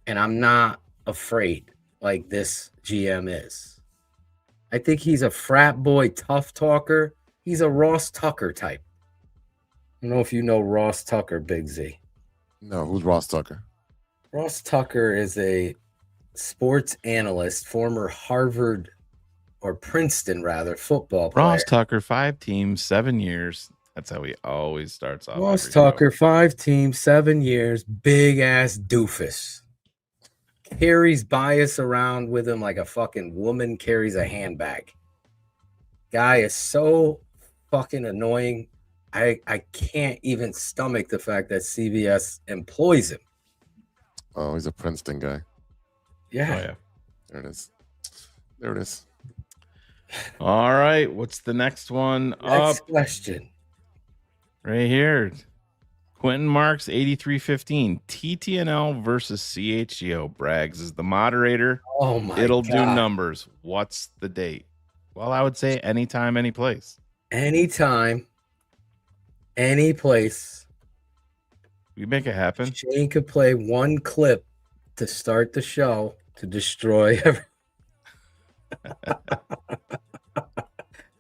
And I'm not afraid like this GM is. I think he's a frat boy, tough talker. He's a Ross Tucker type. I don't know if you know Ross Tucker, Big Z. No, who's Ross Tucker? Ross Tucker is a sports analyst, former Harvard or Princeton, rather, football player. Ross Tucker, 5 teams, 7 years. That's how he always starts off. Ross Tucker, 5 teams, 7 years, big ass doofus. Carries bias around with him like a fucking woman carries a handbag. Guy is so fucking annoying. I can't even stomach the fact that CBS employs him. Oh, he's a Princeton guy. Yeah. Oh, yeah. There it is. There it is. All right. What's the next one? Next question. Right here. Quentin Marks, 8315. TTNL versus CHGO. Braggs is the moderator. Oh, my It'll God. do numbers. What's the date? Well, I would say anytime, any place. Anytime, any place. We make it happen. Shane could play one clip to start the show to destroy every.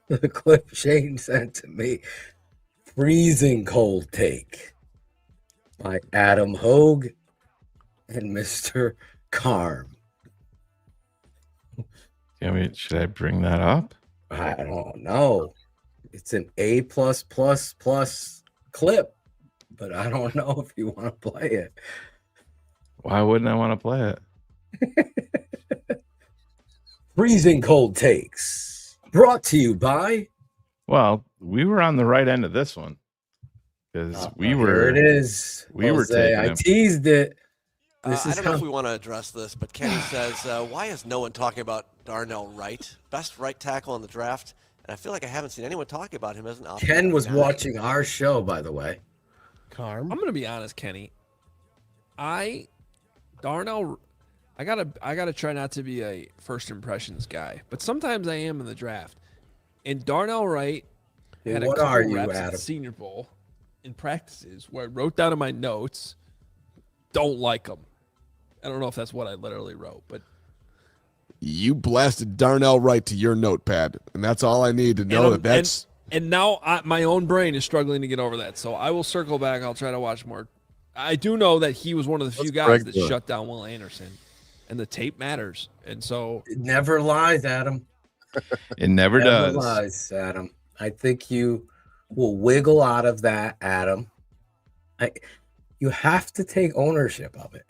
The clip Shane sent to me. Freezing cold take by Adam Hogue and Mr. Carm. Should I bring that up? I don't know. It's an A++ clip, but I don't know if you want to play it. Why wouldn't I want to play it? Freezing cold takes brought to you by. Well, we were on the right end of this one because we were. Here it is. We were taking. I teased it. I don't know if we want to address this, but Kenny says, why is no one talking about Darnell Wright? Best right tackle in the draft. And I feel like I haven't seen anyone talking about him as an option. Ken was watching our show, by the way. I'm going to be honest, Kenny. Darnell, I gotta try not to be a first impressions guy, but sometimes I am in the draft. And Darnell Wright had a couple reps at the Senior Bowl in practices where I wrote down in my notes, don't like him. I don't know if that's what I literally wrote, but You blasted Darnell Wright to your notepad, and that's all I need to know. And now my own brain is struggling to get over that. So I will circle back. I'll try to watch more. I do know that he was one of the few guys that shut down Will Anderson, and the tape matters. And so it never lies, Adam. It never does. Lies, Adam. I think you will wiggle out of that, Adam. You have to take ownership of it.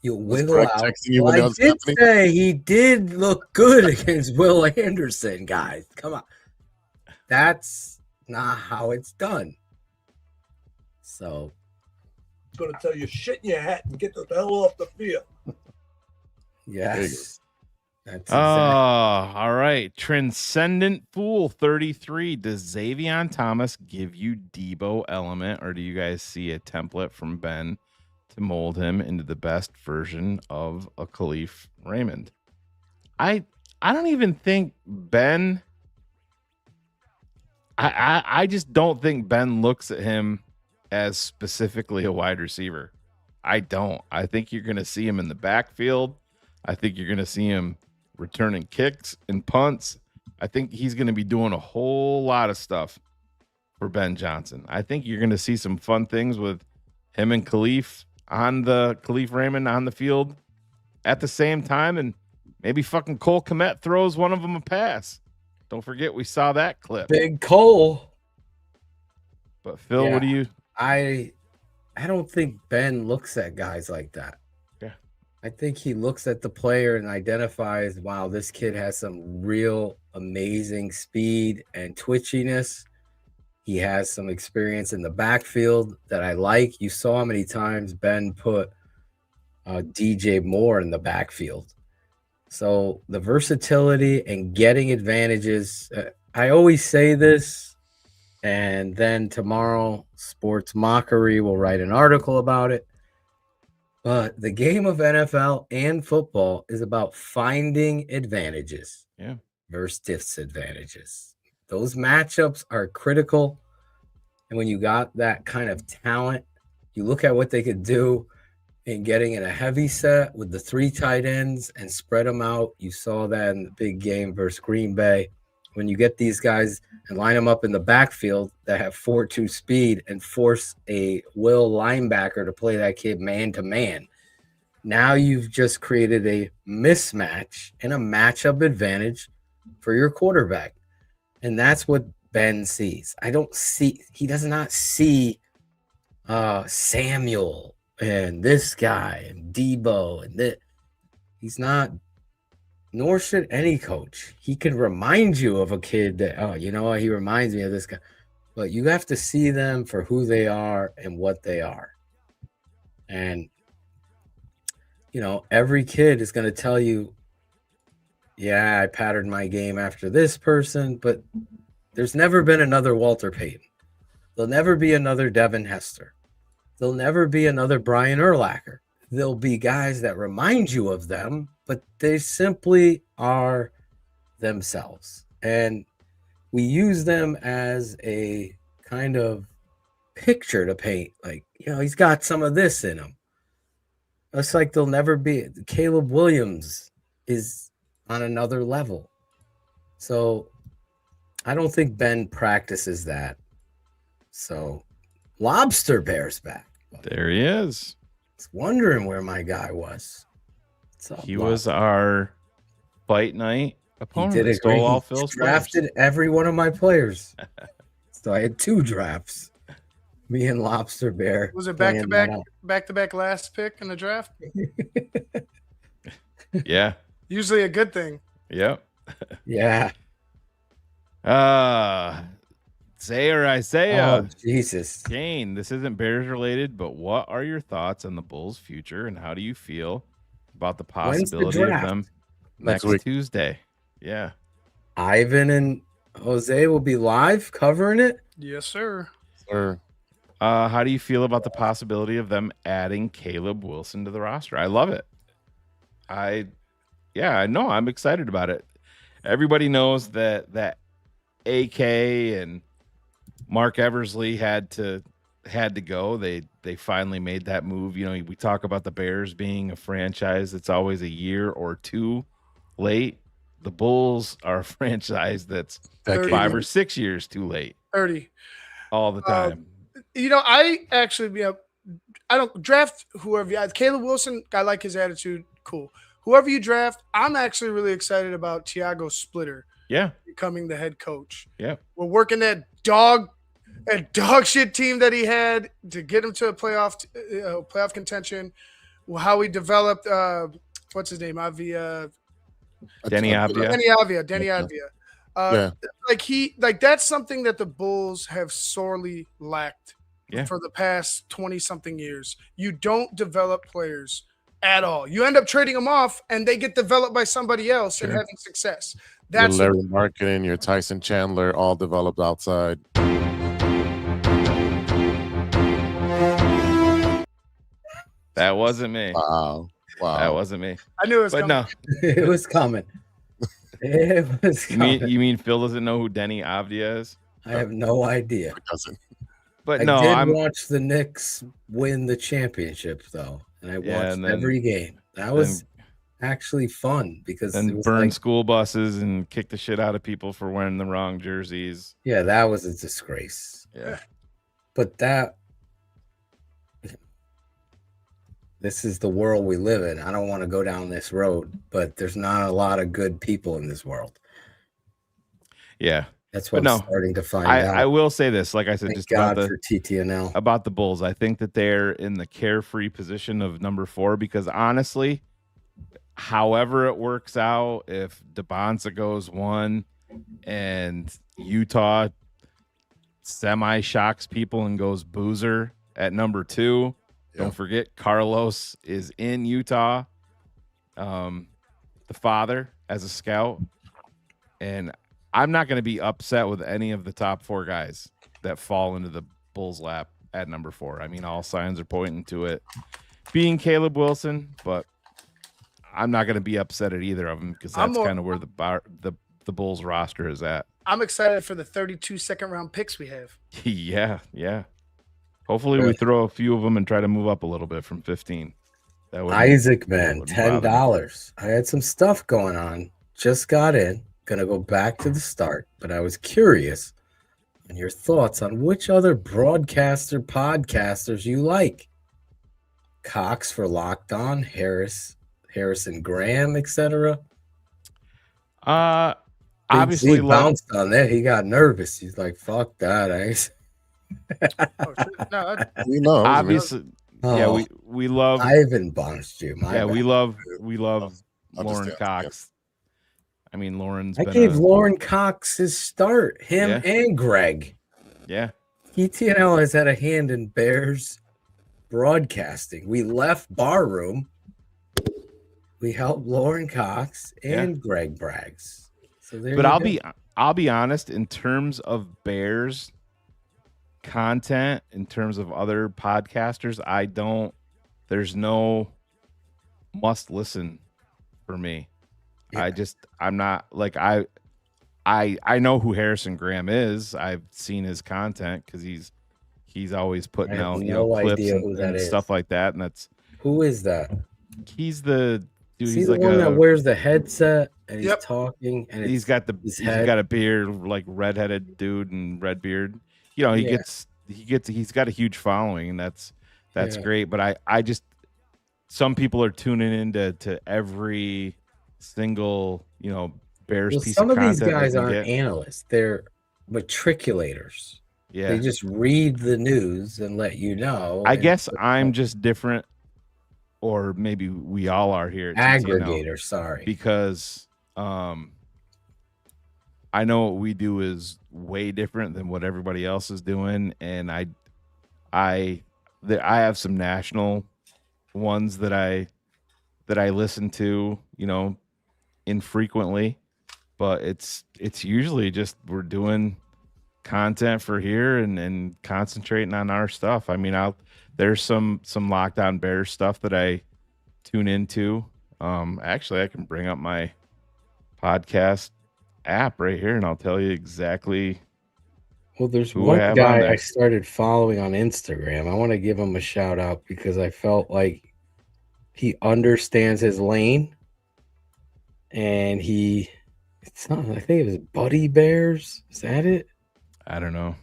You wiggle out. Well, I did say he did look good against Will Anderson, guys. Come on. That's not how it's done. So I'm going to tell you, shit in your hat and get the hell off the field. Yes. That's all right. Transcendent Fool 33. Does Xavier Thomas give you Debo element, or do you guys see a template from Ben to mold him into the best version of a Khalif Raymond? I don't even think Ben. I just don't think Ben looks at him as specifically a wide receiver. I don't. I think you're going to see him in the backfield. I think you're going to see him returning kicks and punts. I think he's going to be doing a whole lot of stuff for Ben Johnson. I think you're going to see some fun things with him and Khalif Raymond on the field at the same time, and maybe fucking Cole Kmet throws one of them a pass. Don't forget we saw that clip. Big Cole. But Phil, what do you? I don't think Ben looks at guys like that. Yeah. I think he looks at the player and identifies, wow, this kid has some real amazing speed and twitchiness. He has some experience in the backfield that I like. You saw how many times Ben put DJ Moore in the backfield. So the versatility and getting advantages, I always say this, and then tomorrow Sports Mockery will write an article about it. But the game of NFL and football is about finding advantages versus disadvantages. Those matchups are critical. And when you got that kind of talent, you look at what they could do in getting in a heavy set with the 3 tight ends and spread them out. You saw that in the big game versus Green Bay. When you get these guys and line them up in the backfield that have 4.2 speed and force a Will linebacker to play that kid man-to-man, now you've just created a mismatch and a matchup advantage for your quarterback. And that's what Ben sees. He does not see Samuel and this guy and Debo and that. He's not, nor should any coach. He can remind you of a kid that, oh, you know what, he reminds me of this guy. But you have to see them for who they are and what they are. And, you know, every kid is going to tell you, yeah, I patterned my game after this person, but there's never been another Walter Payton. There'll never be another Devin Hester. There'll never be another Brian Urlacher. There'll be guys that remind you of them, but they simply are themselves. And we use them as a kind of picture to paint. Like, you know, he's got some of this in him. It's like there'll never be. Caleb Williams is on another level. So I don't think Ben practices that. So Lobster Bear's back. There he is. I was wondering where my guy was. He was our fight night opponent. He did Stole all Phil's drafted every one of my players. So I had 2 drafts. Me and Lobster Bear. Was it back-to-back last pick in the draft? Yeah. Usually a good thing. Yep. Yeah. Isaiah. Oh, Jesus. Jane, this isn't Bears related, but what are your thoughts on the Bulls' future and how do you feel about the possibility of them next Tuesday? Yeah. Ivan and Jose will be live covering it? Yes, sir. How do you feel about the possibility of them adding Caleb Wilson to the roster? I love it. I know. I'm excited about it. Everybody knows that AK and Mark Eversley had to go. They finally made that move. You know, we talk about the Bears being a franchise that's always a year or 2 late. The Bulls are a franchise that's 30. 5 or 6 years too late 30. all the time. I actually, I don't draft whoever. Caleb Wilson, I like his attitude. Cool. Whoever you draft, I'm actually really excited about Tiago Splitter. Yeah. Becoming the head coach. Yeah. We're working that dog shit team that he had to get him to a playoff contention. How he developed, what's his name? Denny Avdia. Yeah. That's something that the Bulls have sorely lacked Yeah. for the past 20-something years. You don't develop players at all. You end up trading them off, and they get developed by somebody else and having success. Your Larry Marketing, your Tyson Chandler, all developed outside. That wasn't me. Wow. That wasn't me. I knew it was but coming. no, It was coming. It was coming. You mean Phil doesn't know who Denny Avdia is? I have no idea. But I no, did watch the Knicks win the championship though, and I watched every game. That was actually fun because then it was burn school buses and kick the shit out of people for wearing the wrong jerseys. Yeah, that was a disgrace. Yeah, but this is the world we live in. I don't want to go down this road, but there's not a lot of good people in this world. Yeah. That's what I'm starting to find out. I will say this, like I said, Thank just God about for TTNL. About the Bulls. I think that they're in the carefree position of number 4 because honestly, however it works out, if DeBonza goes 1 and Utah semi-shocks people and goes Boozer at number 2, don't forget Carlos is in Utah, the father as a scout, and I'm not going to be upset with any of the top 4 guys that fall into the Bulls' lap at number 4. I mean, all signs are pointing to it being Caleb Wilson, but I'm not going to be upset at either of them because that's kind of where the Bulls roster is at. I'm excited for the 32 second-round picks we have. Yeah. Hopefully we throw a few of them and try to move up a little bit from 15. Isaac, man, $10. I had some stuff going on. Just got in. Gonna go back to the start, but I was curious on your thoughts on which other podcasters you like. Cox for Locked On, Harrison Graham, etc. Obviously bounced on that. He got nervous. He's like, "Fuck that!" We know. Obviously, yeah. We love Ivan bounced you. We love Lauren Cox. I mean, Lauren's. I gave Lauren Cox his start. Him and Greg. Yeah. TTNL has had a hand in Bears broadcasting. We left Barroom. We helped Lauren Cox and Greg Braggs. So there. But I'll be honest. In terms of Bears content, in terms of other podcasters, there's no must listen for me. Yeah. I'm not like I know who Harrison Graham is. I've seen his content because he's always putting out clips and stuff like that. And who is that? He's the dude. He's the one that wears the headset and he's talking and he's got a beard, like redheaded dude and red beard. He's got a huge following, and that's great. But some people are tuning into every single Bears piece some of these content guys aren't analysts, they're matriculators. They just read the news and let you know. I guess I'm just different, or maybe we all are here at aggregator TTNL, because I know what we do is way different than what everybody else is doing, and I have some national ones that I listen to infrequently, but it's usually just we're doing content for here and concentrating on our stuff. I mean, there's some Locked On Bears stuff that I tune into. Actually, I can bring up my podcast app right here and I'll tell you exactly. Well, there's one guy I started following on Instagram. I want to give him a shout out because I felt like he understands his lane and it's not, I think it was Buddy Bears. Is that it? I don't know.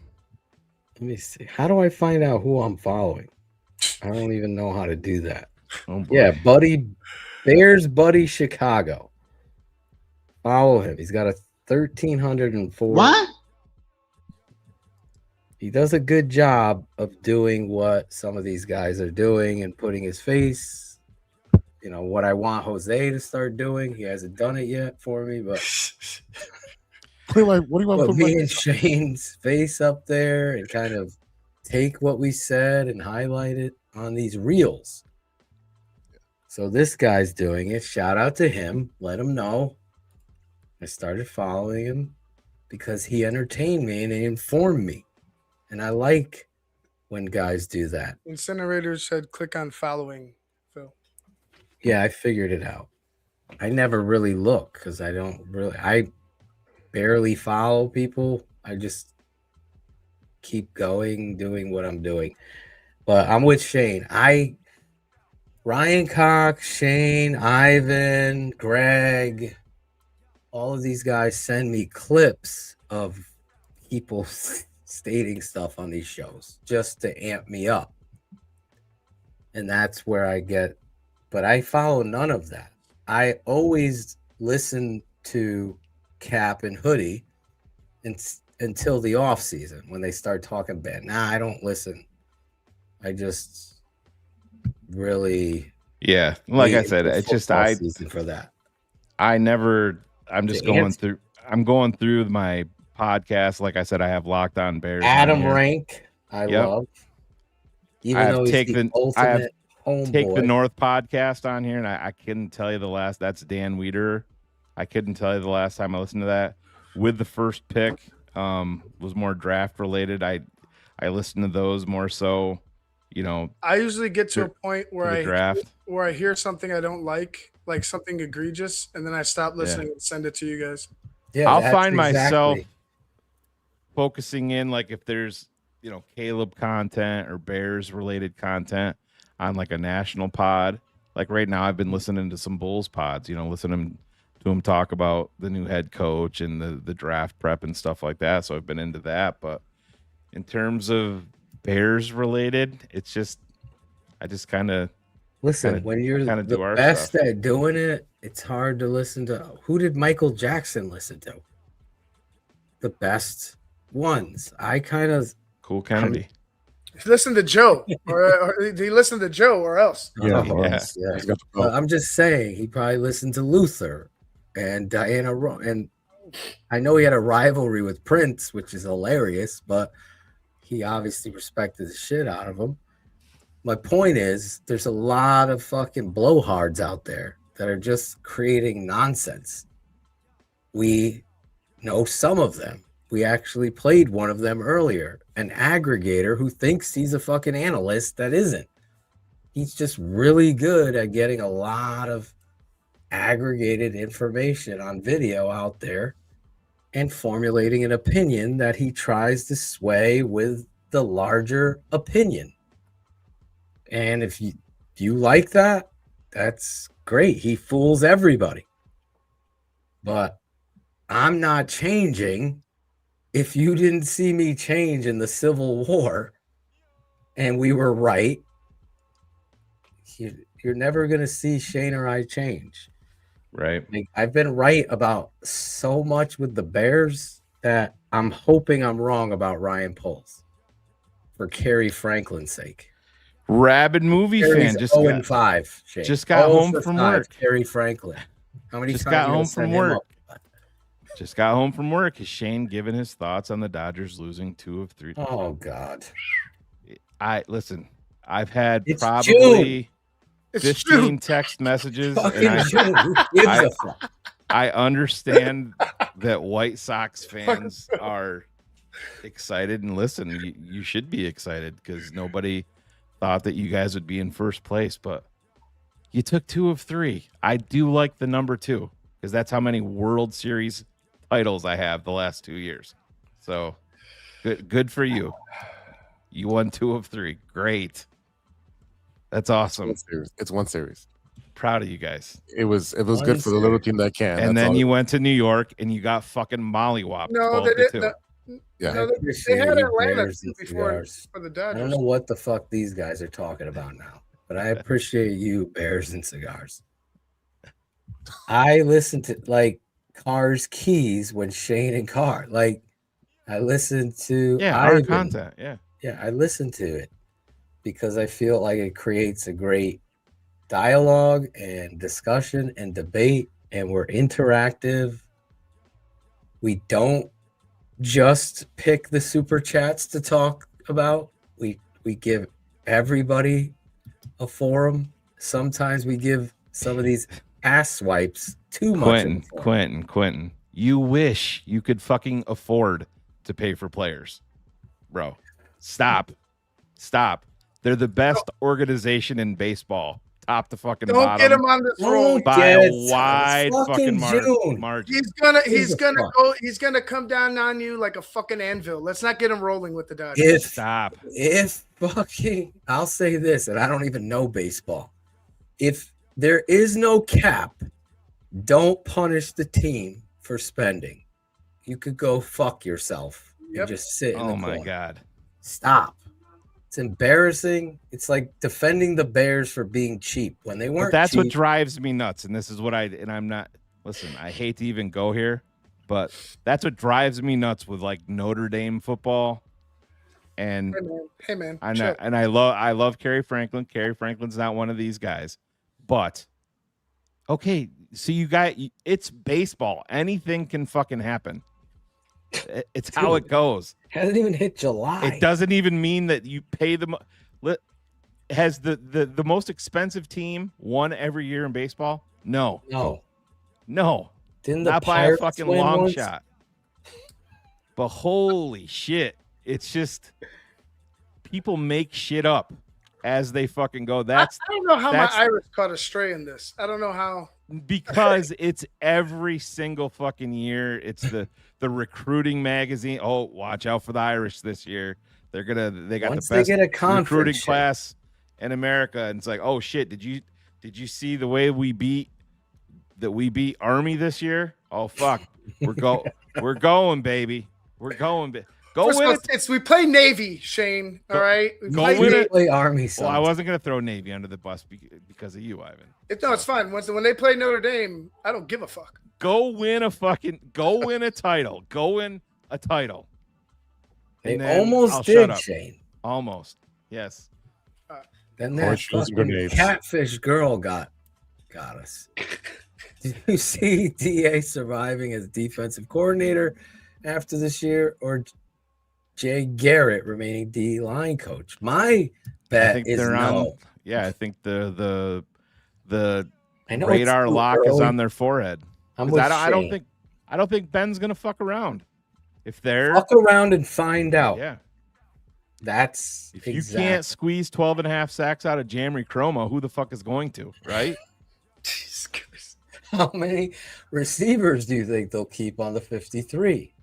Let me see. How do I find out who I'm following? I don't even know how to do that. Oh boy. Yeah, Buddy Chicago. Follow him. He's got a 1,304. What? He does a good job of doing what some of these guys are doing and putting his face. You know what I want Jose to start doing. He hasn't done it yet for me, but what do you want to put put me and Shane's face up there and kind of take what we said and highlight it on these reels. So this guy's doing it. Shout out to him. Let him know. I started following him because he entertained me and he informed me. And I like when guys do that. Incinerator said click on following, Phil. Yeah, I figured it out. I never really look because I barely follow people. I just keep going, doing what I'm doing. But I'm with Shane. Ryan Cox, Shane, Ivan, Greg, all of these guys send me clips of people stating stuff on these shows just to amp me up. And that's where I get, but I follow none of that. I always listen to Cap and Hoodie until the off season when they start talking bad. I don't listen. I just really, yeah, like I said, it's just season for that. I'm going through my podcast. Like I said, I have Locked On Bears. Adam Rank, I love. Even though he's the ultimate homeboy. Take the North podcast on here, and I couldn't tell you the last. That's Dan Weeder. I couldn't tell you the last time I listened to that. With the first pick, was more draft related. I listened to those more so. You know, I usually get to a point where I hear something I don't like something egregious, and then I stop listening and send it to you guys. Yeah, I'll find myself focusing in, like if there's, you know, Caleb content or Bears related content on like a national pod. Like right now, I've been listening to some Bulls pods. You know, listening to them talk about the new head coach and the draft prep and stuff like that. So I've been into that. But in terms of Bears related, it's just I just kind of listen when you're the best at doing it. It's hard to listen to. Who did Michael Jackson listen to? The best ones. I kind of Cool Kennedy. Listen to Joe, or did he listen to Joe or else? Yeah. I'm just saying he probably listened to Luther and Diana Ross, and I know he had a rivalry with Prince, which is hilarious, but he obviously respected the shit out of him. My point is, there's a lot of fucking blowhards out there that are just creating nonsense. We know some of them. We actually played one of them earlier, an aggregator who thinks he's a fucking analyst that isn't. He's just really good at getting a lot of aggregated information on video out there and formulating an opinion that he tries to sway with the larger opinion. And if you like that, that's great. He fools everybody. But I'm not changing. If you didn't see me change in the Civil War and we were right, you're never going to see Shane or I change. Right. Like, I've been right about so much with the Bears that I'm hoping I'm wrong about Ryan Poles for Kerry Franklin's sake. Rabid movie Kerry's fan just 0-5. Shane. Just got home from 5, work. Kerry Franklin. How many just times got you home gonna from send him work. up? Just got home from work. Is Shane giving his thoughts on the Dodgers losing 2 of 3? Oh God. Listen. I've had It's probably It's 15 June. text messages, Fucking and June. Who gives a fuck? I understand that White Sox fans are excited, and listen, you should be excited because nobody thought that you guys would be in first place, but you took 2 of 3. I do like the number 2 because that's how many World Series titles I have the last 2 years. So good for you. You won 2 of 3. Great. That's awesome. It's one series. Proud of you guys. It was good for the little team that can. And then you went to New York and you got fucking mollywopped. No, 12-2. Yeah. No, they had Atlanta before for the Dodgers. I don't know what the fuck these guys are talking about now, but I appreciate you, Bears and Cigars. I listen to like Carr's Keys when Shane and Carr. Like I listen to our content. Yeah, I listen to it because I feel like it creates a great dialogue and discussion and debate, and we're interactive. We don't just pick the super chats to talk about. We give everybody a forum. Sometimes we give some of these ass swipes too much. Quentin, you wish you could fucking afford to pay for players, bro. Stop. They're the best organization in baseball, top to fucking Don't bottom. get him on this roll by a wide fucking margin. He's gonna come down on you like a fucking anvil. Let's not get him rolling with the Dodgers. Stop. If fucking, I'll say this, and I don't even know baseball. If there is no cap, don't punish the team for spending. You could go fuck yourself and just sit in the corner. Oh my God. Stop. It's embarrassing. It's like defending the Bears for being cheap when they weren't. But that's what cheap. drives me nuts. And this is what I'm not, listen, I hate to even go here, but that's what drives me nuts with like Notre Dame football. And hey man. I love Kerry Franklin. Kerry Franklin's not one of these guys. But okay, so it's baseball. Anything can fucking happen. It's how it goes. Hasn't even hit July. It doesn't even mean that you pay them. Has the most expensive team won every year in baseball? No. Didn't the not by a Pirates fucking win long once? shot. But holy shit, it's just people make shit up as they fucking go. I don't know how my iris caught astray in this. I don't know how. Because it's every single fucking year. It's the recruiting magazine. Oh, watch out for the Irish this year. They got Once the they best get a conference recruiting ship. class in America. And it's like, oh shit, did you see the way we beat Army this year? Oh fuck. We're going, baby. We're going. First of all, we play Navy, Shane. All right. We play Army. Well, I wasn't gonna throw Navy under the bus because of you, Ivan. It's fine. When they play Notre Dame, I don't give a fuck. Go win a title. Go win a title. They almost did, Shane. Almost. Yes. Then that fucking catfish girl got us. Did you see DA surviving as defensive coordinator after this year, or Jay Garrett remaining D line coach? My bet is no. I think the I know radar it's lock is early. on their forehead. I don't think Ben's gonna fuck around. If they're fuck around and find out. Yeah. That's if you can't squeeze 12.5 sacks out of Jamry Chroma, who the fuck is going to, right? Jesus Christ. How many receivers do you think they'll keep on the 53?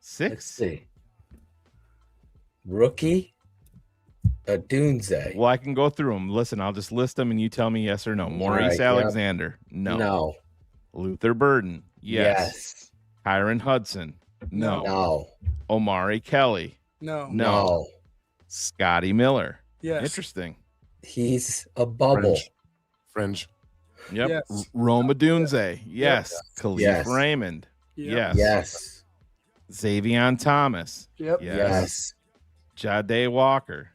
6. Let's see. Rookie Adunze. Well, I can go through them. Listen, I'll just list them and you tell me yes or no. Maurice Alexander. Yep. No. Luther Burden. Yes. Kyron Hudson. No. Omari Kelly. No. Scotty Miller. Yes. Interesting. He's a bubble. Fringe. Yep. Yes. Roma Dunze. Yes. Khalif Raymond. Yep. Yes. Xavion Thomas. Yep. Yes. Jade Walker.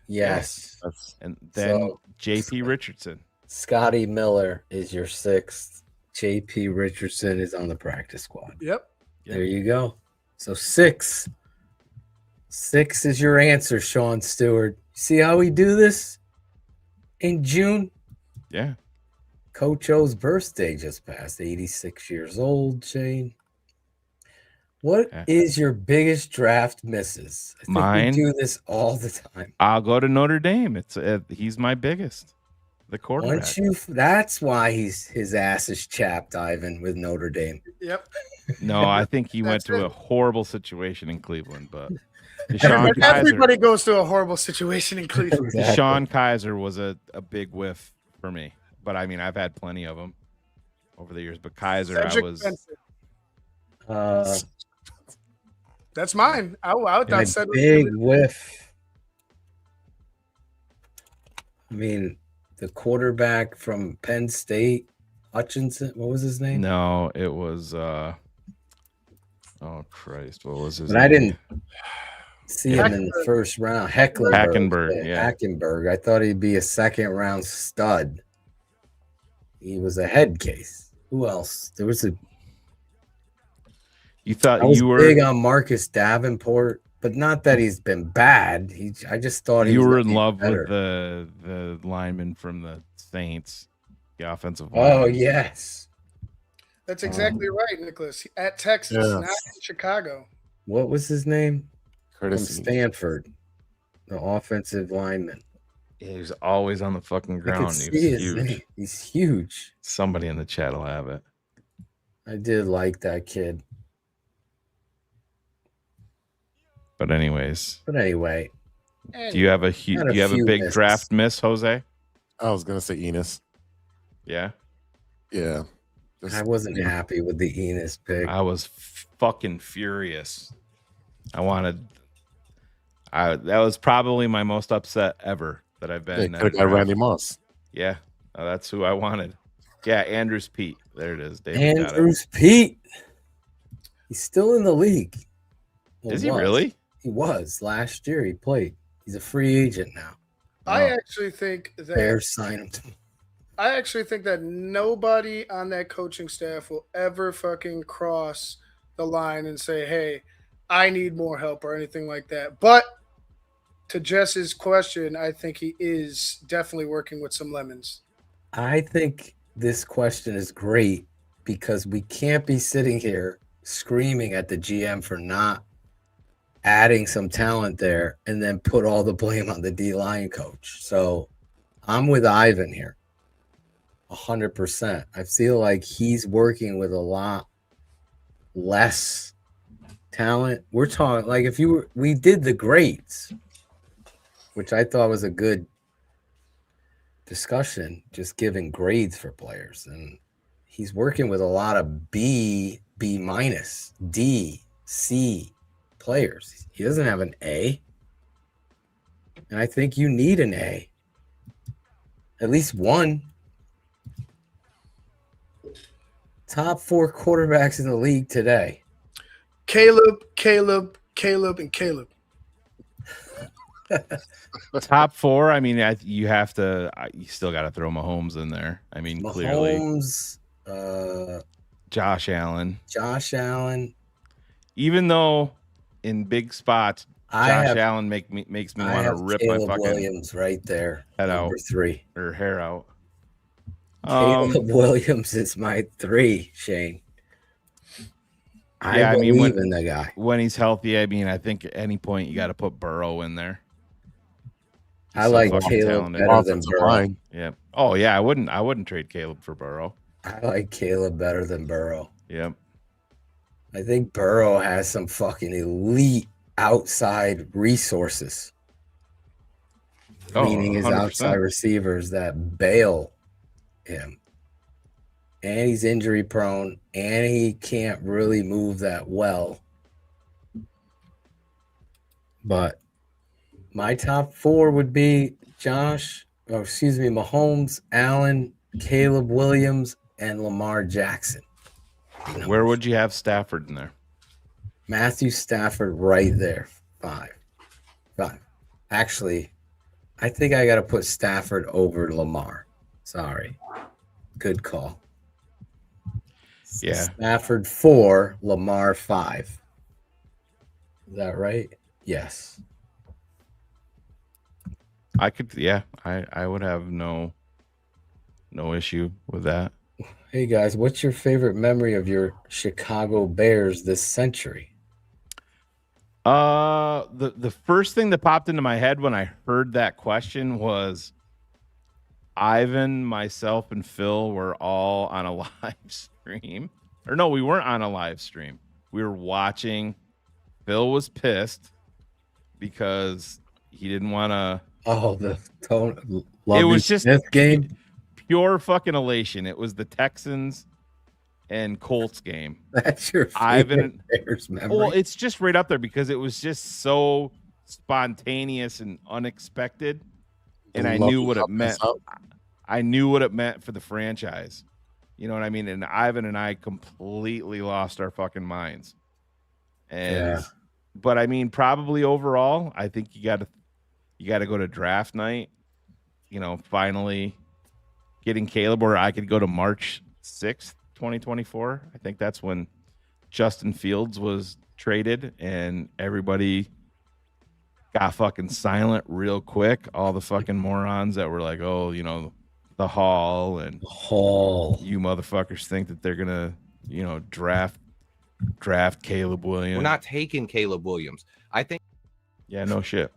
Yes. And then JP Richardson. Scotty Miller is your 6th. JP Richardson is on the practice squad. Yep. There you go. So 6. 6 is your answer, Sean Stewart. See how we do this in June? Yeah. Coach O's birthday just passed, 86 years old, Shane. What is your biggest draft misses? I think Mine? we do this all the time. I'll go to Notre Dame. He's my biggest. The quarterback. That's why his ass is chapped, Ivan, with Notre Dame. Yep. No, I think he went to a horrible situation in Cleveland, but everybody goes through a horrible situation in Cleveland. Deshaun Kaiser was a big whiff for me. But I mean, I've had plenty of them over the years. But Kaiser, Cedric I was. Benson. That's mine. I my thought Cedric big whiff. I mean, the quarterback from Penn State, Hutchinson. What was his name? No, it was. Oh Christ, what was his But name? I didn't see him in the first round. Hackenberg, yeah. Hackenberg. I thought he'd be a second round stud. He was a head case. Who else? There was a. You thought I was you were big on Marcus Davenport, but not that he's been bad. I just thought he you was were gonna in be love better. with the lineman from the Saints, the offensive Oh lineman. yes. That's exactly right, Nicholas. At Texas, Yes. not in Chicago. What was his name? Curtis From Stanford, the offensive lineman. Yeah, he was always on the fucking I could ground. He see was his huge. name. He's huge. Somebody in the chat will have it. I did like that kid. But anyways, But anyway, do you have a Had a do you have a few big misses. draft miss, Jose? I was gonna say Enos. Yeah. Yeah. I wasn't happy with the Enos pick. I was fucking furious. That was probably my most upset ever that I've been. They in could have a got draft. Randy Moss. Yeah, that's who I wanted. Yeah, Andrews Pete. There it is. David got it. Andrews Pete. He's still in the league. Well, Is he was. really? He was last year. He played. He's a free agent now. I actually think that Bears signed him. I actually think that nobody on that coaching staff will ever fucking cross the line and say, "Hey, I need more help" or anything like that. But to Jess's question, I think he is definitely working with some lemons. I think this question is great because we can't be sitting here screaming at the GM for not adding some talent there and then put all the blame on the D-line coach. So I'm with Ivan here. 100%. I feel like he's working with a lot less talent. We're talking like we did the grades, which I thought was a good discussion, just giving grades for players. And he's working with a lot of B minus, D, C players. He doesn't have an A. And I think you need an A. At least one. Top 4 quarterbacks in the league today. Caleb, and Caleb. Top 4. I mean, you have to. You still got to throw Mahomes in there. I mean, clearly. Mahomes, Josh Allen. Even though in big spots, Josh Allen makes me want to rip Caleb my fucking Williams right there. head number out 3 or hair out. Caleb Williams is my 3, Shane. I believe mean, in the guy. When he's healthy, I mean, I think at any point you got to put Burrow in there. I like Caleb better than Burrow. Yeah. Oh yeah, I wouldn't trade Caleb for Burrow. I like Caleb better than Burrow. Yep. I think Burrow has some fucking elite outside resources. Meaning his 100%. outside receivers that bail him. And he's injury prone and he can't really move that well. But my top 4 would be Mahomes, Allen, Caleb Williams, and Lamar Jackson. Where would you have Stafford in there? Matthew Stafford right there. 5. Actually, I think I got to put Stafford over Lamar. Sorry. Good call. Yeah. Stafford 4, Lamar 5. Is that right? Yes. I could, yeah. I would have no issue with that. Hey guys, what's your favorite memory of your Chicago Bears this century? The first thing that popped into my head when I heard that question was Ivan, myself, and Phil were all on a live stream. Or no, we weren't on a live stream. We were watching. Phil was pissed because he didn't want to. Oh, the It was just Smith game. pure fucking elation. It was the Texans and Colts game. That's your Ivan Bears memory. Well, it's just right up there because it was just so spontaneous and unexpected, and I knew what it meant. I knew what it meant for the franchise. You know what I mean? And Ivan and I completely lost our fucking minds. And but I mean, probably overall, I think you got to go to draft night. You know, finally getting Caleb, or I could go to March 6th, 2024. I think that's when Justin Fields was traded and everybody got fucking silent real quick. All the fucking morons that were like, oh, you know, the Hall and you motherfuckers think that they're gonna, you know, draft Caleb Williams. We're not taking Caleb Williams. I think. Yeah, no shit.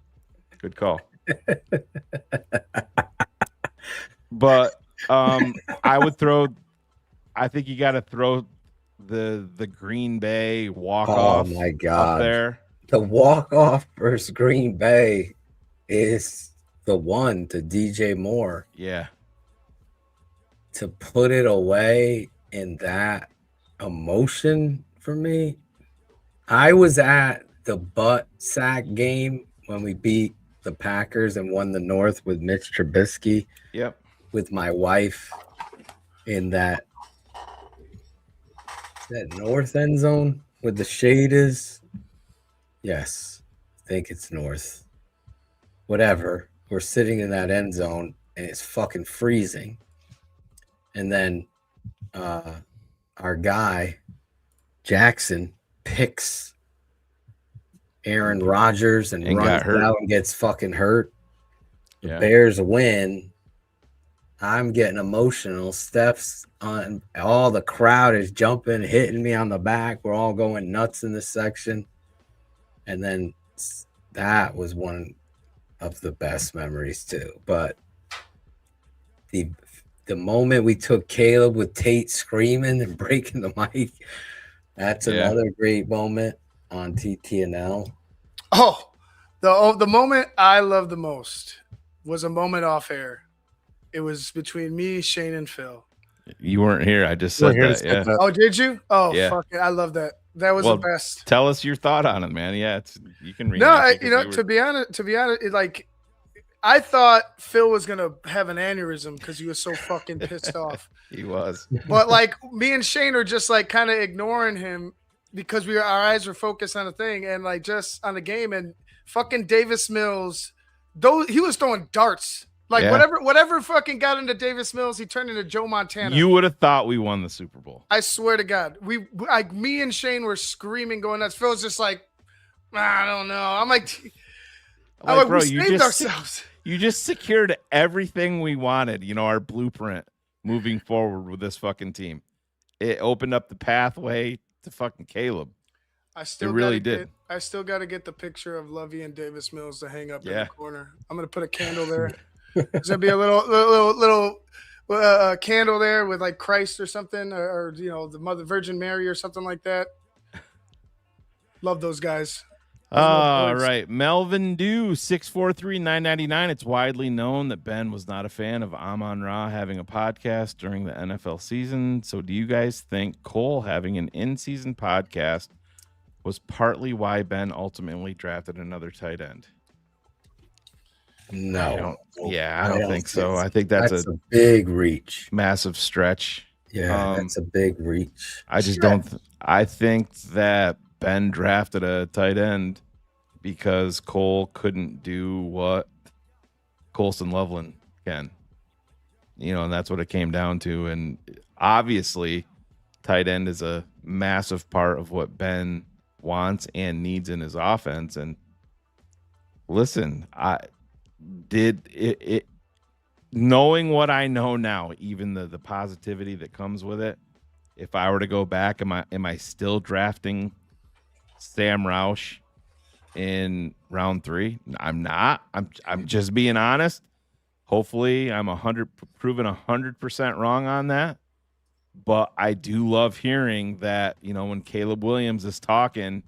Good call. But I would throw. I think you got to throw the Green Bay walk off. Oh my god! Up there, the walk off versus Green Bay is the one to DJ Moore. Yeah. To put it away in that emotion for me, I was at the butt sack game when we beat the Packers and won the North with Mitch Trubisky. Yep. With my wife in that north end zone with the shade is. Yes, I think it's north. Whatever. We're sitting in that end zone and it's fucking freezing. And then our guy, Jackson, picks Aaron Rodgers and runs out and gets fucking hurt. The Bears win. I'm getting emotional. Steph's on. All the crowd is jumping, hitting me on the back. We're all going nuts in this section. And then that was one of the best memories too. But the moment we took Caleb with Tate screaming and breaking the mic, that's another great moment on TTNL. Oh, the moment I love the most was a moment off air. It was between me, Shane, and Phil. You weren't here. I just said that. Yeah. Oh, did you? Oh, yeah. Fuck it. I love that. That was the best. Tell us your thought on it, man. Yeah, you can read. No, to be honest, like I thought Phil was gonna have an aneurysm because he was so fucking pissed off. He was. But like me and Shane are just like kind of ignoring him because our eyes were focused on the thing and like just on the game. And fucking Davis Mills, he was throwing darts. Like whatever fucking got into Davis Mills, he turned into Joe Montana. You would have thought we won the Super Bowl. I swear to God, me and Shane were screaming, going nuts. Phil's just like, I don't know. I'm like bro, we saved ourselves. You just secured everything we wanted. You know, our blueprint moving forward with this fucking team. It opened up the pathway to fucking Caleb. It really did. I still got to get the picture of Lovey and Davis Mills to hang up in the corner. I'm gonna put a candle there. There's gonna be a little candle there with like Christ or something, or you know, the Mother Virgin Mary or something like that. Love those guys. All right, Melvin Dew 643-999. It's widely known that Ben was not a fan of Amon-Ra having a podcast during the NFL season. So, do you guys think Cole having an in-season podcast was partly why Ben ultimately drafted another tight end? No. I don't think so. I think that's a big reach. Massive stretch. Yeah, that's a big reach. I just don't. I think that Ben drafted a tight end because Cole couldn't do what Colson Loveland can. You know, and that's what it came down to. And obviously, tight end is a massive part of what Ben wants and needs in his offense. And listen, knowing what I know now, even the positivity that comes with it, if I were to go back, am I still drafting Sam Roush in round 3? I'm not. I'm just being honest. Hopefully I'm proven 100% wrong on that. But I do love hearing that, you know, when Caleb Williams is talking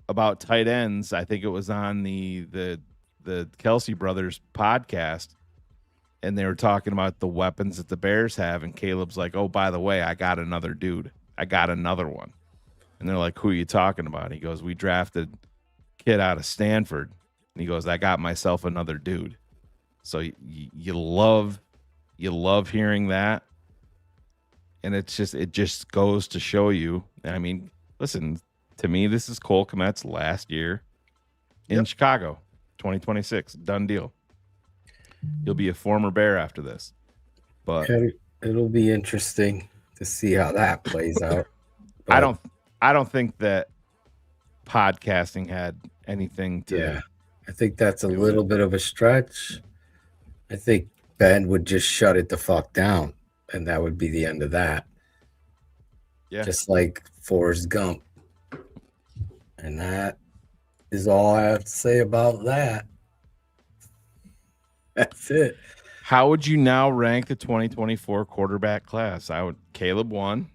about tight ends, I think it was on the Kelsey brothers podcast, and they were talking about the weapons that the Bears have, and Caleb's like, "Oh, by the way, I got another dude. I got another one." And they're like, "Who are you talking about?" He goes, "We drafted a kid out of Stanford." And he goes, "I got myself another dude." So you love hearing that, and it just goes to show you. I mean, listen, to me, this is Cole Kmet's last year in Chicago, 2026, done deal. He'll be a former Bear after this, but it'll be interesting to see how that plays out. But I don't think that podcasting had anything to. Yeah, I think that's a little bit of a stretch. I think Ben would just shut it the fuck down, and that would be the end of that. Yeah. Just like Forrest Gump. And that is all I have to say about that. That's it. How would you now rank the 2024 quarterback class? Caleb 1.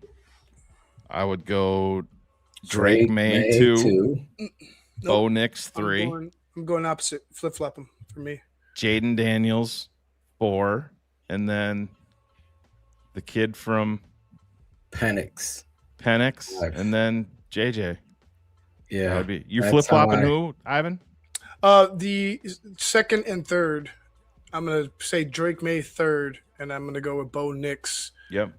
I would go Drake May 2. Bo Nix 3. I'm going opposite. Flip-flop them for me. Jaden Daniels 4. And then the kid from Penix. 5. And then JJ. Yeah. You flip-flopping who, Ivan? The second and third. I'm going to say Drake May 3rd, and I'm going to go with Bo Nix. Yep.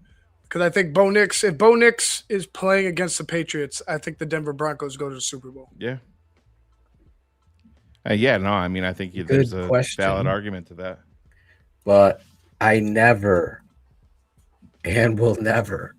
Because I think if Bo Nix is playing against the Patriots, I think the Denver Broncos go to the Super Bowl. Yeah. I mean, I think there's a valid argument to that. But I never and will never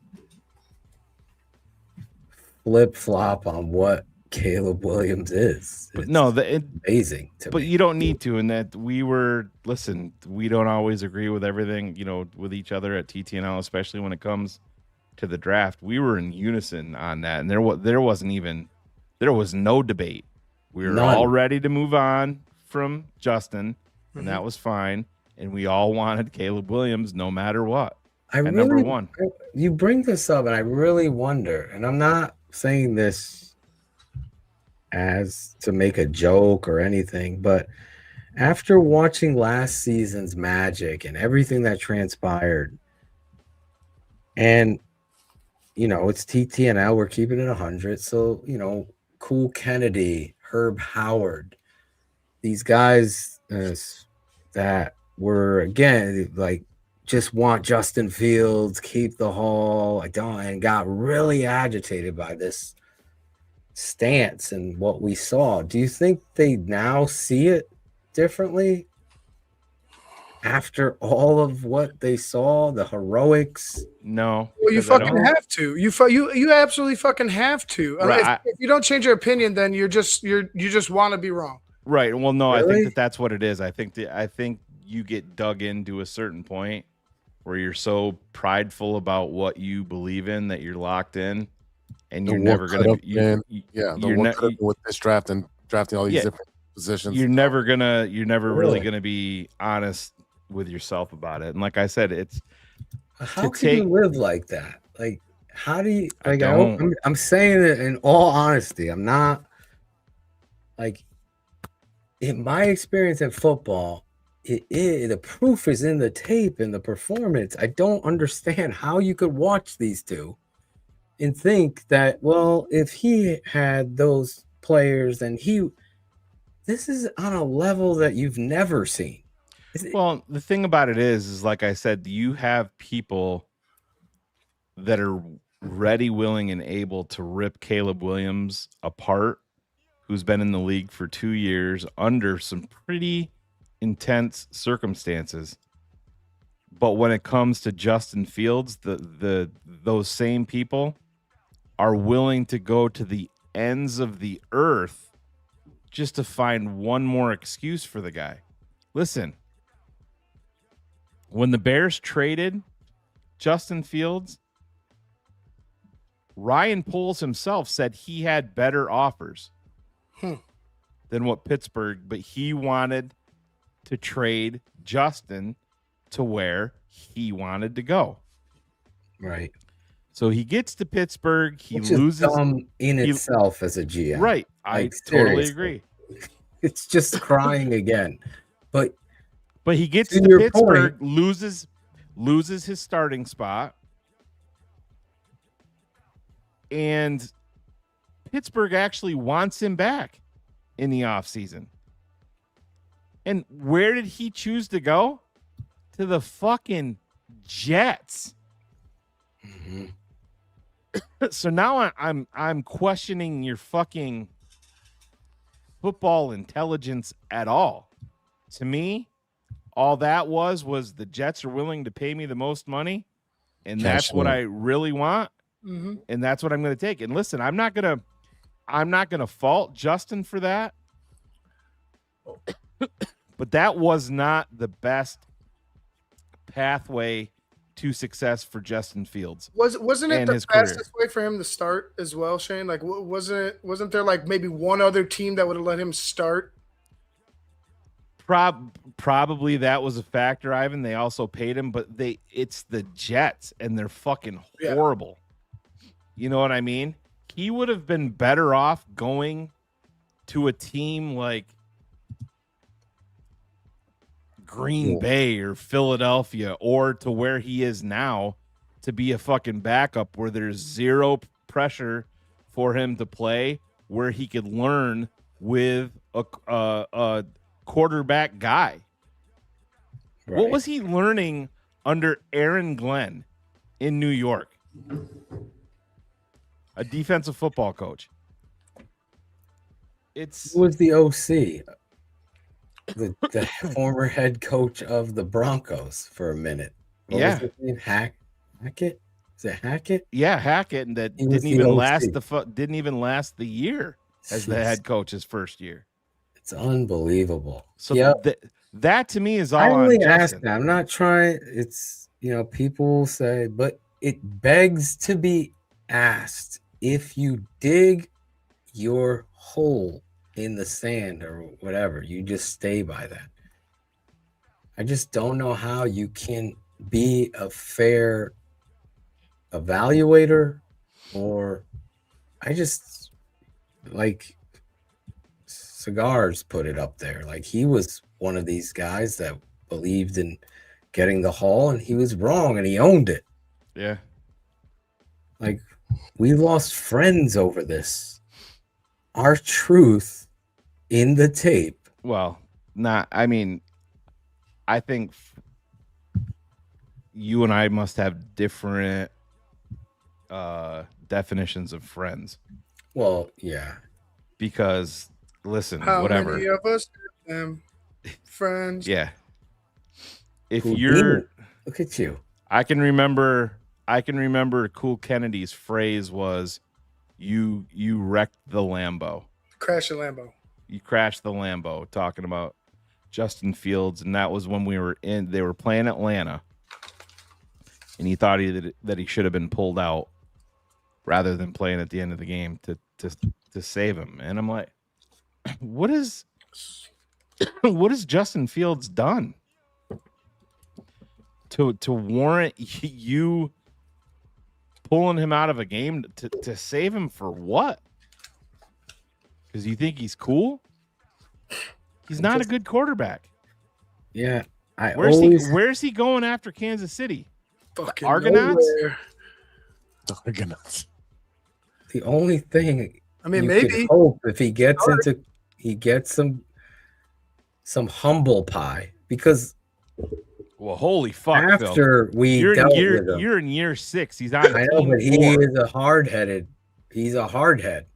flip-flop on what Caleb Williams is. But it's amazing to but me. you don't need to. And that we don't always agree with everything, with each other at TTNL, especially when it comes to the draft. We were in unison on that, and there was no debate. We were all ready to move on from Justin, and that was fine. And we all wanted Caleb Williams no matter what. Number 1. You bring this up, and I really wonder, and I'm not saying this as to make a joke or anything, but after watching last season's Magic and everything that transpired, and it's TTNL, we're keeping it 100, so Cool Kennedy, Herb Howard, these guys that were again like just want Justin Fields, keep the Hall, and got really agitated by this stance and what we saw. Do you think they now see it differently after all of what they saw, the heroics? No. Well, you fucking have to. You absolutely fucking have to. Right. If you don't change your opinion, then you just want to be wrong. Right. Well, no, Really? I think that's what it is. I think you get dug into a certain point where you're so prideful about what you believe in that you're locked in. And you're never gonna, with this draft and drafting all these different positions. You're never really gonna be honest with yourself about it. And like I said, it's how can you live like that? Like, how do you? Like, don't. I'm saying it in all honesty. I'm not like, in my experience in football, the proof is in the tape and the performance. I don't understand how you could watch these two and think that, well, if he had those players, then this is on a level that you've never seen. Well, the thing about it is like I said, you have people that are ready, willing, and able to rip Caleb Williams apart, who's been in the league for 2 years under some pretty intense circumstances. But when it comes to Justin Fields, those same people are willing to go to the ends of the earth just to find one more excuse for the guy. Listen, when the Bears traded Justin Fields, Ryan Poles himself said he had better offers than what Pittsburgh, but he wanted to trade Justin to where he wanted to go. Right. So he gets to Pittsburgh. He Which loses is dumb in itself as a GM. Right. I Like, totally seriously. agree. It's just crying again. But But he gets to your Pittsburgh, loses his starting spot, and Pittsburgh actually wants him back in the offseason. And where did he choose to go? To the fucking Jets. Mm-hmm. So now I'm questioning your fucking football intelligence at all. To me, all that was the Jets are willing to pay me the most money, and that's what I really want, and that's what I'm going to take. And listen, I'm not gonna fault Justin for that, but that was not the best pathway to success for Justin Fields. Wasn't it the fastest way for him to start as well, Shane? Like, wasn't there like maybe one other team that would have let him start? Probably that was a factor, Ivan. They also paid him, but it's the Jets, and they're fucking horrible. Yeah. You know what I mean? He would have been better off going to a team like Green Bay or Philadelphia, or to where he is now, to be a fucking backup where there's zero pressure for him to play, where he could learn with a quarterback guy. Right. What was he learning under Aaron Glenn in New York? A defensive football coach. Who was the OC? The former head coach of the Broncos for a minute. What was his name? Hackett? Is it Hackett? Yeah, Hackett, and that didn't even last the year as the head coach his first year. It's unbelievable. So that to me is all. I only on ask that. I'm not trying. It's people say, but it begs to be asked: if you dig your hole in the sand or whatever, you just stay by that. I just don't know how you can be a fair evaluator, or I just like Cigars put it up there. Like, he was one of these guys that believed in getting the haul, and he was wrong, and he owned it. Yeah. Like, we lost friends over this. Our truth in the tape. Well, I think you and I must have different definitions of friends. Well, yeah. Because listen, How whatever. many of us friends? Yeah. If Cool you're Bean. Look at you. I can remember Cool Kennedy's phrase was, you wrecked the Lambo. Crash a Lambo. You crashed the Lambo, talking about Justin Fields, and that was when they were playing Atlanta, and he thought that he should have been pulled out rather than playing at the end of the game to save him. And I'm like, what is Justin Fields done to warrant you pulling him out of a game to save him for what? Because you think he's cool? He's not a good quarterback. Yeah. Where's he going after Kansas City? Fucking Argonauts? nowhere. Argonauts. The only thing maybe could hope if he gets some humble pie, because well, holy fuck! After Phil. we dealt with him, you're in year 6. He's on. I know, but he's a hard head.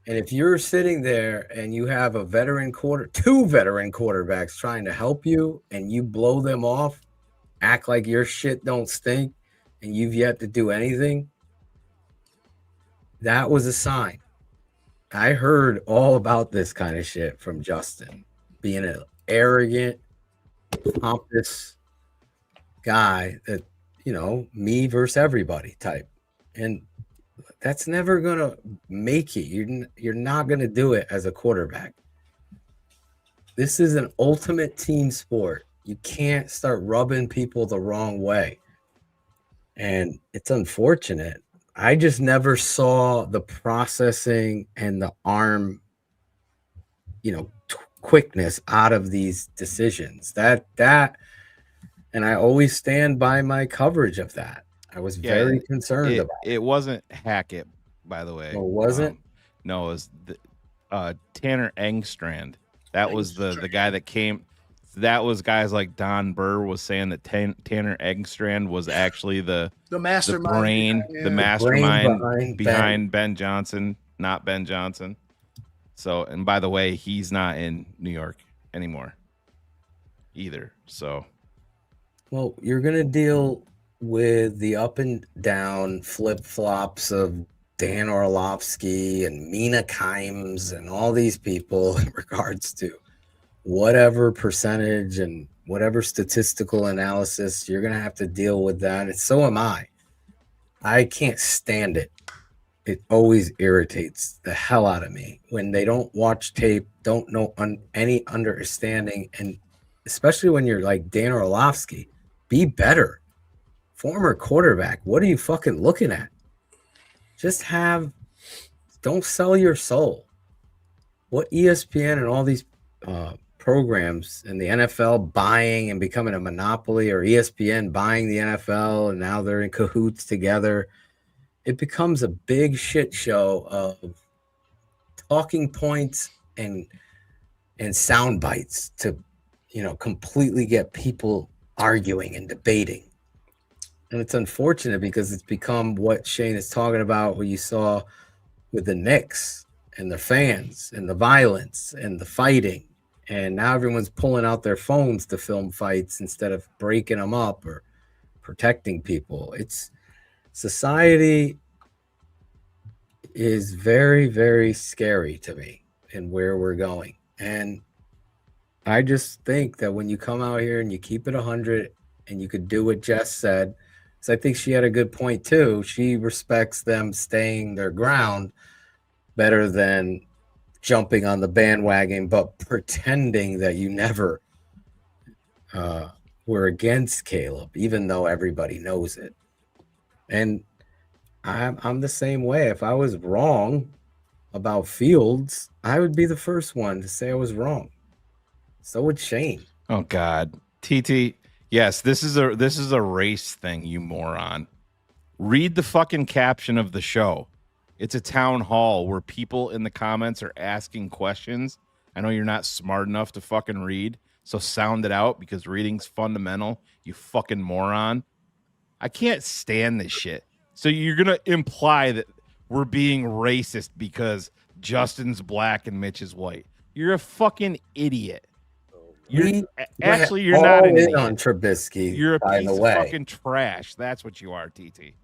And if you're sitting there and you have two veteran quarterbacks trying to help you, and you blow them off, act like your shit don't stink, and you've yet to do anything, that was a sign. I heard all about this kind of shit from Justin, being an arrogant, pompous guy that, me versus everybody type. And that's never going to make you. You're not going to do it as a quarterback. This is an ultimate team sport. You can't start rubbing people the wrong way. And it's unfortunate. I just never saw the processing and the arm, quickness out of these decisions. That and I always stand by my coverage of that. I was very concerned about it. It wasn't Hackett, by the way. Oh, wasn't? No, it was Tanner Engstrand. That was the guy that came. That was guys like Don Burr was saying that Tanner Engstrand was actually the mastermind, the mastermind behind Ben Johnson, not Ben Johnson. So, and by the way, he's not in New York anymore either. So, well, you're gonna deal with the up and down flip flops of Dan Orlovsky and Mina Kimes and all these people in regards to whatever percentage and whatever statistical analysis. You're going to have to deal with that. And so am I. I can't stand it. It always irritates the hell out of me when they don't watch tape, don't know any understanding. And especially when you're like Dan Orlovsky, be better. Former quarterback. What are you fucking looking at? Just don't sell your soul. What ESPN and all these programs and the NFL buying and becoming a monopoly, or ESPN buying the NFL and now they're in cahoots together, it becomes a big shit show of talking points and sound bites to, completely get people arguing and debating. And it's unfortunate because it's become what Shane is talking about, what you saw with the Knicks and the fans and the violence and the fighting. And now everyone's pulling out their phones to film fights instead of breaking them up or protecting people. Society is very, very scary to me and where we're going. And I just think that when you come out here and you keep it 100 and you could do what Jess said, so I think she had a good point too. She respects them staying their ground better than jumping on the bandwagon, but pretending that you never were against Caleb, even though everybody knows it. And I'm the same way. If I was wrong about Fields, I would be the first one to say I was wrong. So would Shane. Oh God, TT. Yes, this is a race thing, you moron. Read the fucking caption of the show. It's a town hall where people in the comments are asking questions. I know you're not smart enough to fucking read, so sound it out because reading's fundamental, you fucking moron. I can't stand this shit. So you're going to imply that we're being racist because Justin's black and Mitch is white. You're a fucking idiot. You're not an idiot. On Trubisky. You're a piece of fucking trash. That's what you are, TT.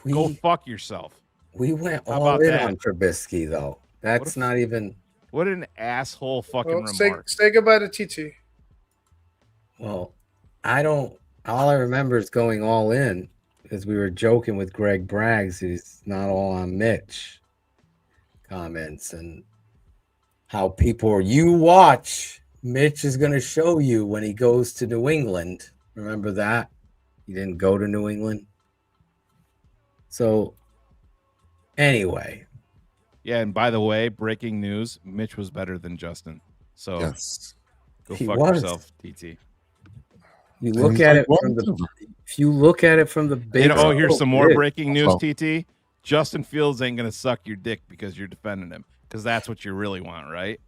Go fuck yourself. We went all in on Trubisky, though. That's not even. What an asshole fucking remark. Say goodbye to TT. Well, all I remember is going all in because we were joking with Greg Braggs, who's not all on Mitch comments, and how people you watch. Mitch is going to show you when he goes to New England. Remember that? He didn't go to New England. So, anyway. Yeah, and by the way, breaking news, Mitch was better than Justin. So, yes. Go fuck yourself, TT. You look at it from if you look at it from the big. Here's some more breaking news, TT. Justin Fields ain't going to suck your dick because you're defending him. Because that's what you really want, right?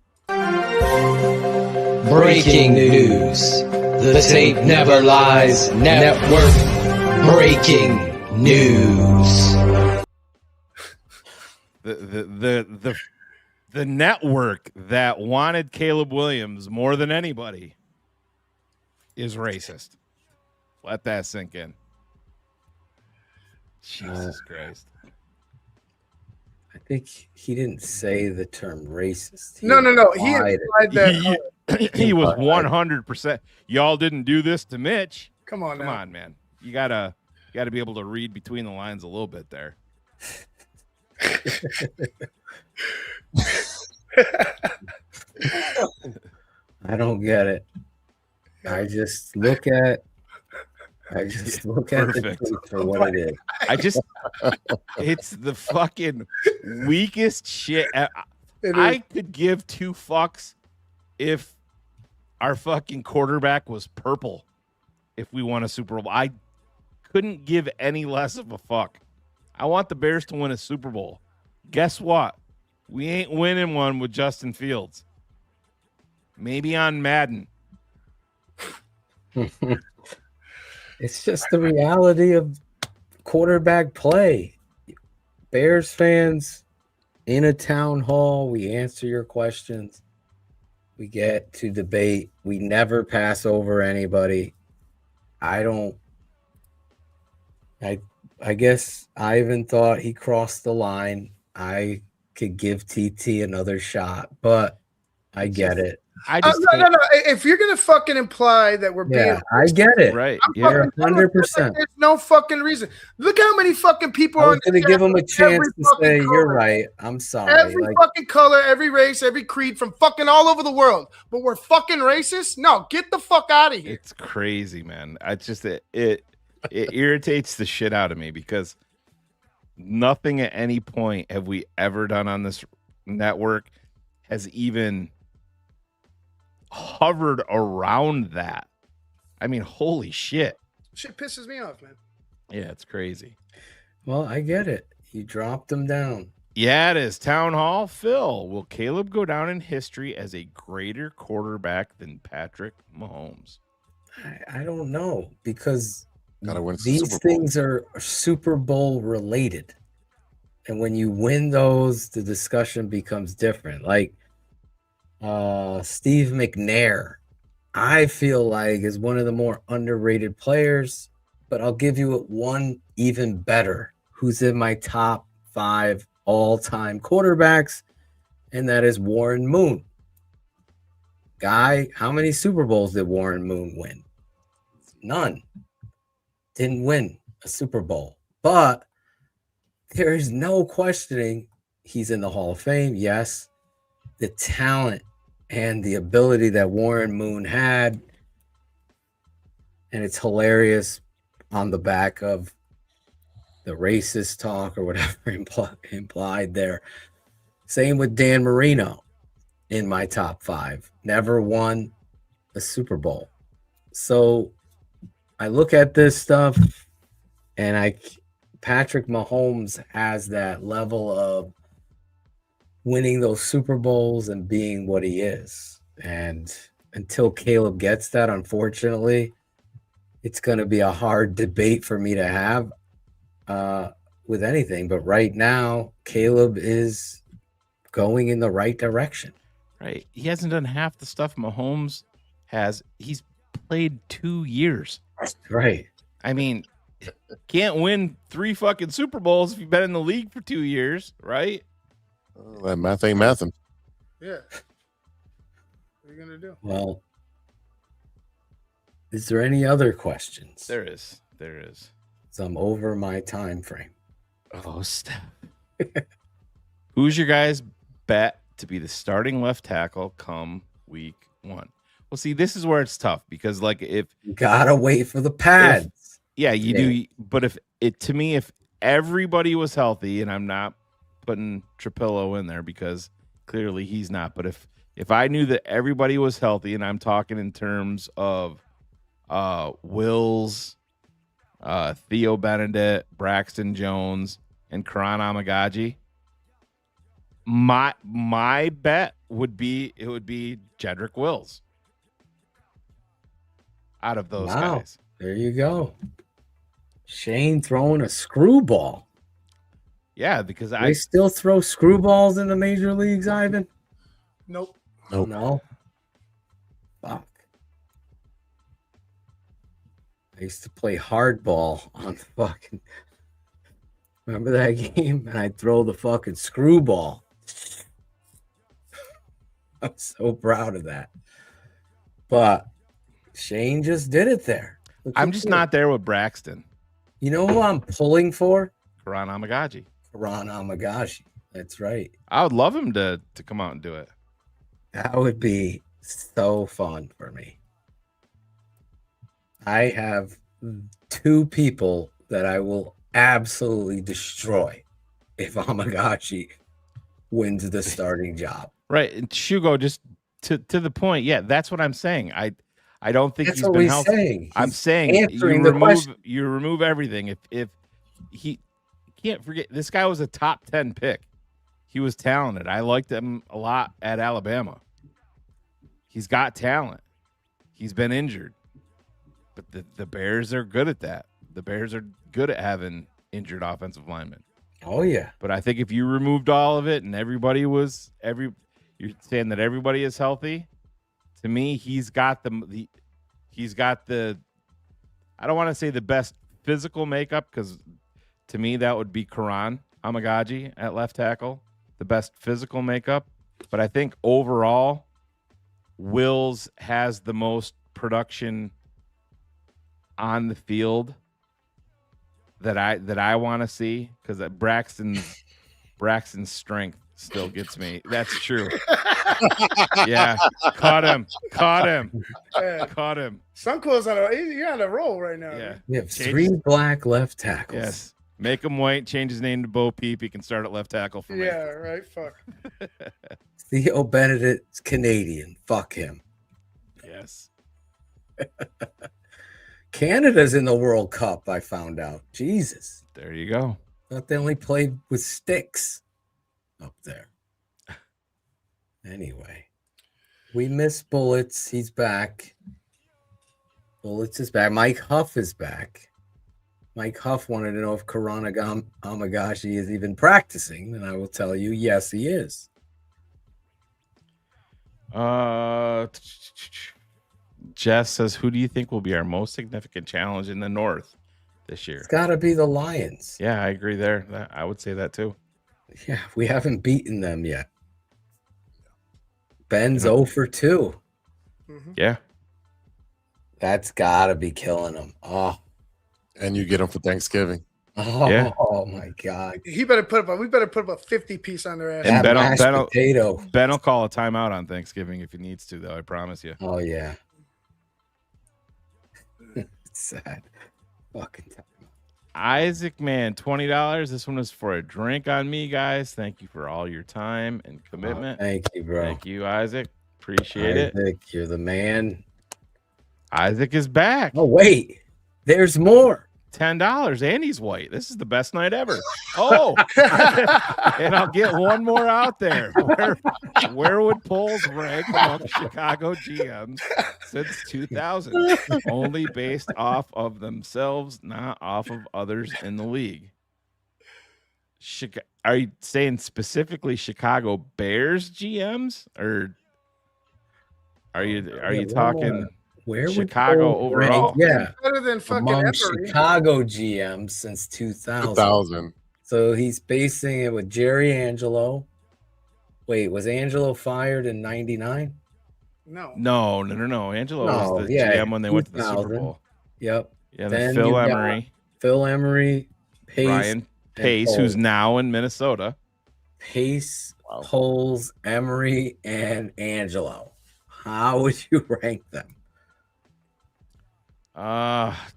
Breaking news. The Tape Never Lies Network. Breaking news. The network that wanted Caleb Williams more than anybody is racist. Let that sink in. Jesus Christ. I think he didn't say the term racist. No. He implied that. He was 100%. Y'all didn't do this to Mitch. Come on, man. You gotta be able to read between the lines a little bit there. I don't get it. I just look at the tweet for what it is. It's the fucking weakest shit. I could give two fucks if our fucking quarterback was purple if we won a Super Bowl. I couldn't give any less of a fuck. I want the Bears to win a Super Bowl. Guess what? We ain't winning one with Justin Fields. Maybe on Madden. It's just the reality of quarterback play. Bears fans in a town hall, we answer your questions. We get to debate. We never pass over anybody. I guess Ivan thought he crossed the line. I could give TT another shot, but I get it. No. If you're gonna fucking imply that we're being, I get it. Right? Yeah, 100%. There's no fucking reason. Look how many fucking people I are was going to give him a chance to say, "You're right. I'm sorry." Every fucking color, every race, every creed from fucking all over the world. But we're fucking racist? No, get the fuck out of here. It's crazy, man. I just it irritates the shit out of me because nothing at any point have we ever done on this network has even hovered around that. I mean, holy shit. Shit pisses me off, man. Yeah, it's crazy. Well, I get it. You dropped them down. Yeah, it is. Town Hall. Phil, will Caleb go down in history as a greater quarterback than Patrick Mahomes? I don't know, because win these things are Super Bowl related. And when you win those, the discussion becomes different. Like Steve McNair, I feel like is one of the more underrated players, but I'll give you one even better, who's in my top 5 all-time quarterbacks, and that is Warren Moon. Guy, how many Super Bowls did Warren Moon win? None. Didn't win a Super Bowl. But there is no questioning he's in the Hall of Fame. Yes. The talent and the ability that Warren Moon had. And it's hilarious on the back of the racist talk or whatever implied there. Same with Dan Marino in my top 5. Never won a Super Bowl. So I look at this stuff and Patrick Mahomes has that level of winning those Super Bowls and being what he is. And until Caleb gets that, unfortunately, it's going to be a hard debate for me to have with anything. But right now, Caleb is going in the right direction. Right. He hasn't done half the stuff Mahomes has. He's played 2 years. Right. I mean, can't win 3 fucking Super Bowls if you've been in the league for 2 years, right? That math ain't mathing. Yeah. What are you gonna do? Well, is there any other questions? There is. There is. So I'm over my time frame. Oh, stop. Who's your guys' bet to be the starting left tackle come week 1? Well, see, this is where it's tough because, like, if you gotta wait for the pads, you do. But if everybody was healthy, and I'm not putting Trapillo in there because clearly he's not, but if I knew that everybody was healthy, and I'm talking in terms of Wills, Theo Benedict, Braxton Jones, and Karan Amagaji, my bet would be Jedrick Wills out of those guys. There you go. Shane throwing a screwball. Yeah, because they still throw screwballs in the major leagues, Ivan? Nope. No. Fuck. I used to play hardball on fucking. Remember that game? And I'd throw the fucking screwball. I'm so proud of that. But Shane just did it there. I'm just not there with Braxton. You know who I'm pulling for? Karan Amagaji. Karan Amagaji. That's right. I would love him to come out and do it. That would be so fun for me. I have 2 people that I will absolutely destroy if Amagashi wins the starting job. Right. And Shugo, just to the point. Yeah, that's what I'm saying. I don't think That's he's what been he's healthy. saying. I'm He's saying answering the question. you remove everything. If he can't forget, this guy was a top 10 pick. He was talented. I liked him a lot at Alabama. He's got talent. He's been injured. But the Bears are good at that. The Bears are good at having injured offensive linemen. Oh yeah. But I think if you removed all of it and you're saying that everybody is healthy, to me, he's got the I don't want to say the best physical makeup, because to me that would be Karan Amagaji at left tackle, the best physical makeup. But I think overall, Wills has the most production on the field that I want to see, because Braxton's strength still gets me. That's true. Yeah, caught him. Yeah. Caught him. Sunquill's you're on a roll right now. Yeah. We have 3 black left tackles. Yes. Make him white, change his name to Bo Peep. He can start at left tackle for me. Yeah, right. Fuck. Theo Benedict's Canadian. Fuck him. Yes. Canada's in the World Cup, I found out. Jesus. There you go. Thought they only played with sticks up there. Anyway, we miss Bullets. He's back. Bullets is back. Mike Huff is back. Mike Huff wanted to know if Karan Amagashi is even practicing, and I will tell you, yes, he is. Jess says, who do you think will be our most significant challenge in the North this year? It's got to be the Lions. Yeah, I agree there. I would say that too. Yeah, we haven't beaten them yet. Ben's 0 for 2. Yeah. That's got to be killing him. Oh. And you get them for Thanksgiving. Oh, Yeah. Oh my God. We better put up a 50 piece on their ass. And potato. Ben will call a timeout on Thanksgiving if he needs to, though. I promise you. Oh yeah. Sad. Fucking time. Isaac, man, $20. This one was for a drink on me, guys. Thank you for all your time and commitment. Thank you, bro. Thank you, Isaac. Appreciate it. Isaac, you're the man. Isaac is back. Oh wait, there's more. $10. And he's white. This is the best night ever. Oh, and I'll get one more out there. Where would polls rank among Chicago GMs since 2000? Only based off of themselves, not off of others in the league. Are you saying specifically Chicago Bears GMs, or are you talking? Where Chicago overall? Yeah, better than fucking among Emery. Chicago GMs since 2000. So he's basing it with Jerry Angelo. Wait, was Angelo fired in '99? No. Angelo was the GM when they went to the Super Bowl. Yep. Yeah, then Phil Emery. Phil Emery, Pace, Ryan Pace, who's now in Minnesota. Pace, Poles, Emery, and Angelo. How would you rank them?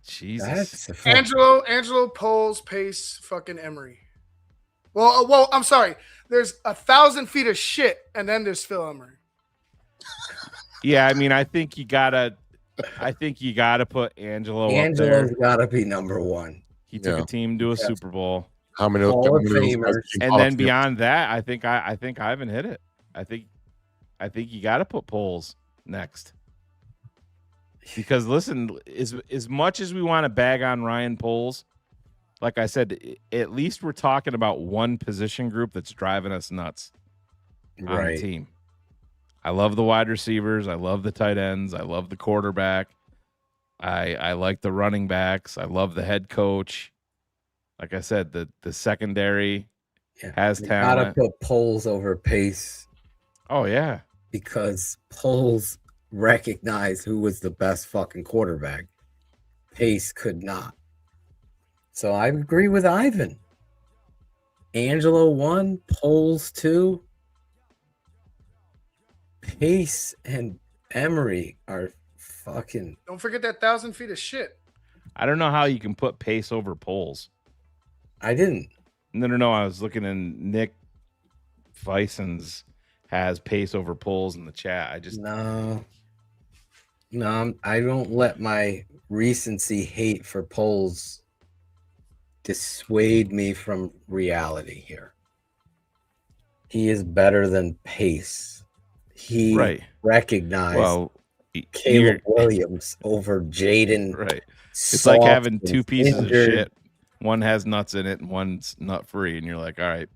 Jesus. Angelo, Poles, Pace, fucking Emery. Well, I'm sorry. There's 1,000 feet of shit, and then there's Phil Emery. Yeah, I mean, I think you gotta put Angelo up there. Angelo's gotta be number one. He took a team to a Super Bowl. How many? And then beyond that, I think Ivan hit it. I think you got to put Poles next. Because listen, as much as we want to bag on Ryan Poles, like I said, at least we're talking about one position group that's driving us nuts on the team. I love the wide receivers. I love the tight ends. I love the quarterback. I like the running backs. I love the head coach. Like I said, the secondary has talent. Gotta put Poles over Pace. Oh yeah, because Poles recognized who was the best fucking quarterback. Pace could not. So I agree with Ivan. Angelo 1, Poles 2. Pace and Emery are fucking. Don't forget that 1,000 feet of shit. I don't know how you can put Pace over Poles. I didn't. No. I was looking in Nick Weisson's has pace over pulls in the chat. I just no, I don't let my recency hate for polls dissuade me from reality here. He is better than pace. He recognized Caleb Williams over Jaden. Right. It's like having two pieces of shit. One has nuts in it and one's nut free, and you're like, all right,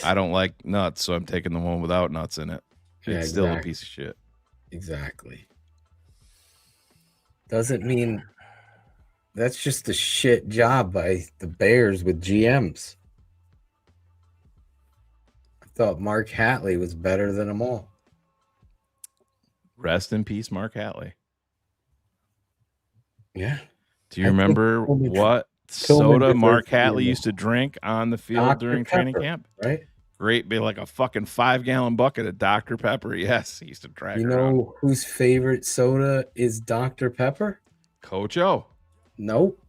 I don't like nuts, so I'm taking the one without nuts in it. It's still a piece of shit. Exactly. Doesn't mean that's just a shit job by the Bears with GMs. I thought Mark Hatley was better than them all. Rest in peace, Mark Hatley. Yeah. Do you remember what soda Mark Hatley used to drink on the field during training camp? Right. Great, be like a fucking 5-gallon bucket of Dr. Pepper. Yes, he used to drag. You know whose favorite soda is Dr. Pepper? Coach O. Nope.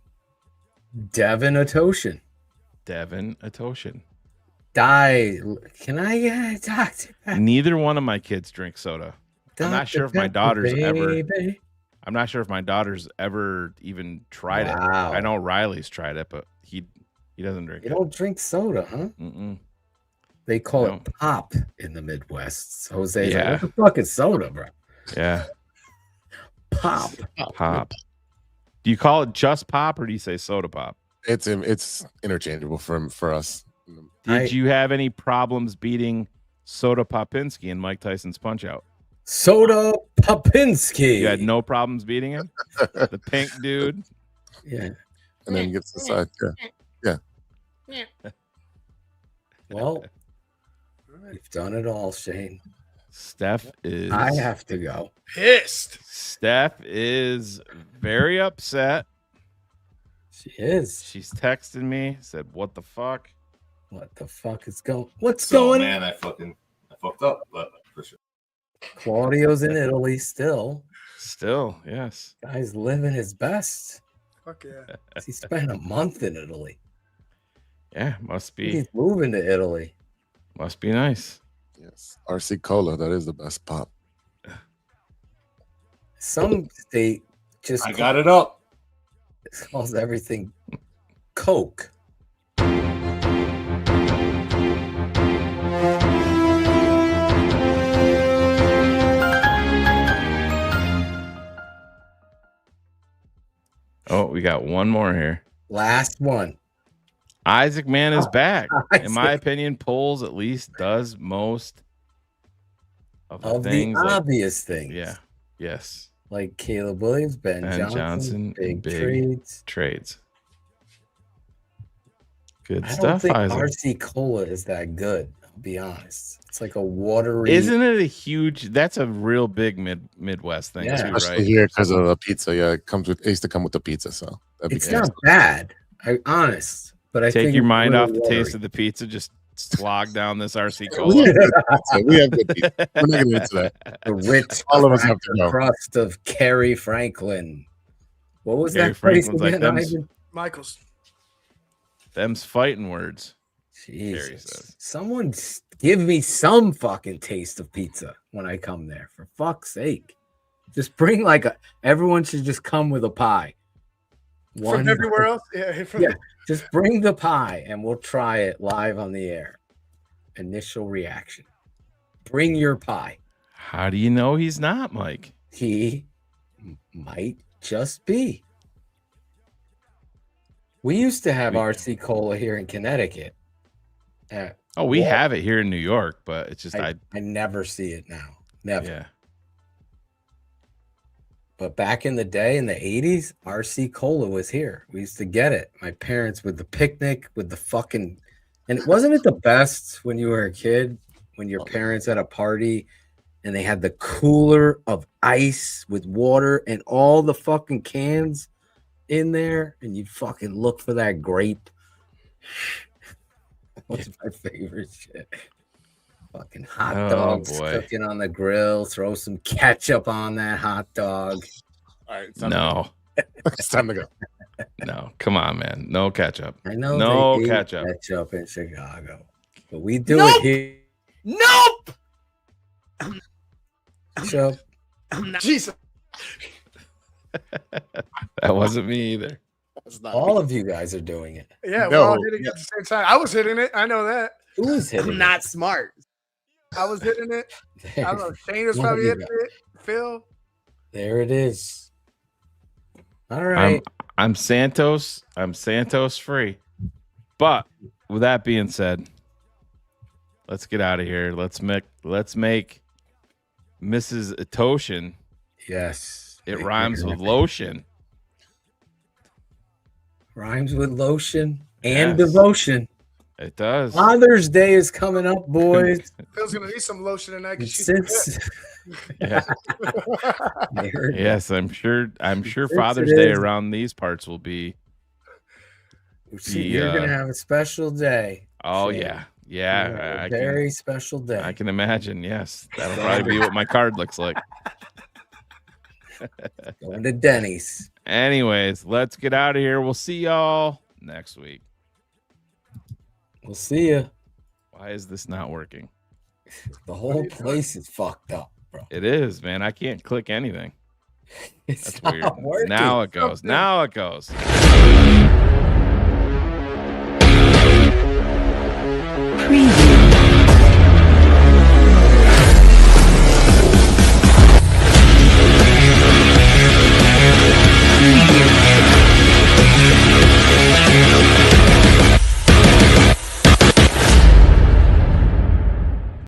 Devin Atoshin. Devin Atoshin. Can I get Dr. Pepper? Neither one of my kids drink soda. I'm not sure if my daughters ever. I'm not sure if my daughter's ever even tried it. I know Riley's tried it, but he doesn't drink it. You don't drink soda, huh? Mm-mm. They call it pop in the Midwest. Jose's Yeah. like, what the fuck is soda, bro? Yeah. Pop. Pop. Do you call it just pop or do you say soda pop? It's interchangeable for us. Did you have any problems beating Soda Popinski in Mike Tyson's Punch Out? Soda Popinski. You had no problems beating him? The pink dude? Yeah. And then gets the side. Yeah. Well, you've done it all, Shane. Steph is. I have to go. Pissed. Steph is very upset. She is. She's texting me, said, "What the fuck? What the fuck is going? What's going on?" Man, I fucked up, but for sure. Claudio's in Italy still. Still, yes. Guy's living his best. Fuck yeah. He spent a month in Italy. Yeah, must be. He's moving to Italy. Must be nice. Yes. RC Cola, that is the best pop. Some state just I got it up. calls everything Coke. Oh, we got one more here. Last one. Isaac Mann is back. In my opinion, polls at least does most of the things. Obvious things. Yeah. Yes. Like Caleb Williams, Ben Johnson, big trades. Good I stuff, don't think Isaac. RC Cola is that good. I'll be honest. It's like a watery. Isn't it a huge? That's a real big Midwest thing, too, Especially right? here because of the pizza. Yeah, it used to come with the pizza, so it's not bad. Honest, but I take think your mind really off the watery. taste of the pizza. Just slog down this RC We Cola. have good pizza. We have good pizza. We're not going to get to that. The rich All of us have to know. crust of Kerry Franklin. What was Kerry that place Franklin's like again, them's, Ivan? Michael's. them's fighting words. Kerry Jesus. says. Someone give me some fucking taste of pizza when I come there. For fuck's sake. Just bring everyone should just come with a pie. From everywhere else? Yeah. Yeah. Just bring the pie and we'll try it live on the air. Initial reaction. Bring your pie. How do you know he's not, Mike? He might just be. We used to have RC Cola here in Connecticut. We have it here in New York, but it's just I never see it now. Never. Yeah. But back in the day, in the 80s, RC Cola was here. We used to get it. My parents with the picnic, with the fucking... And wasn't it the best when you were a kid, when your parents had a party and they had the cooler of ice with water and all the fucking cans in there, and you'd fucking look for that grape? What's my favorite shit? Fucking hot dogs cooking on the grill. Throw some ketchup on that hot dog. All right. It's time to go. No, come on, man. No ketchup. I know no they hate ketchup. ketchup in Chicago, but we do it here. Nope. So, Jesus. That wasn't me either. All of you guys are doing it. Yeah, we're all hitting it at the same time. I was hitting it. I know that. Who was hitting I'm not smart. I was hitting it. I don't know. Shane was probably hitting it. Phil. There it is. All right. I'm Santos. I'm Santos free. But with that being said, let's get out of here. Let's make Mrs. Etoshin. Yes. It rhymes with lotion. Rhymes with lotion and devotion. It does. Father's Day is coming up, boys. Phil's gonna need some lotion tonight. Yeah. Yes, I'm sure. Since Father's it Day is- around these parts will be. You're gonna have a special day. Oh Shane. yeah, You're gonna have yeah. a very special day. I can imagine. Yes, that'll probably be what my card looks like. Going to Denny's. Anyways, let's get out of here. We'll see y'all next week. We'll see you. Why is this not working? The whole place is fucked up, bro. It is, man. I can't click anything. It's That's weird. not working. Now it goes. Now it goes.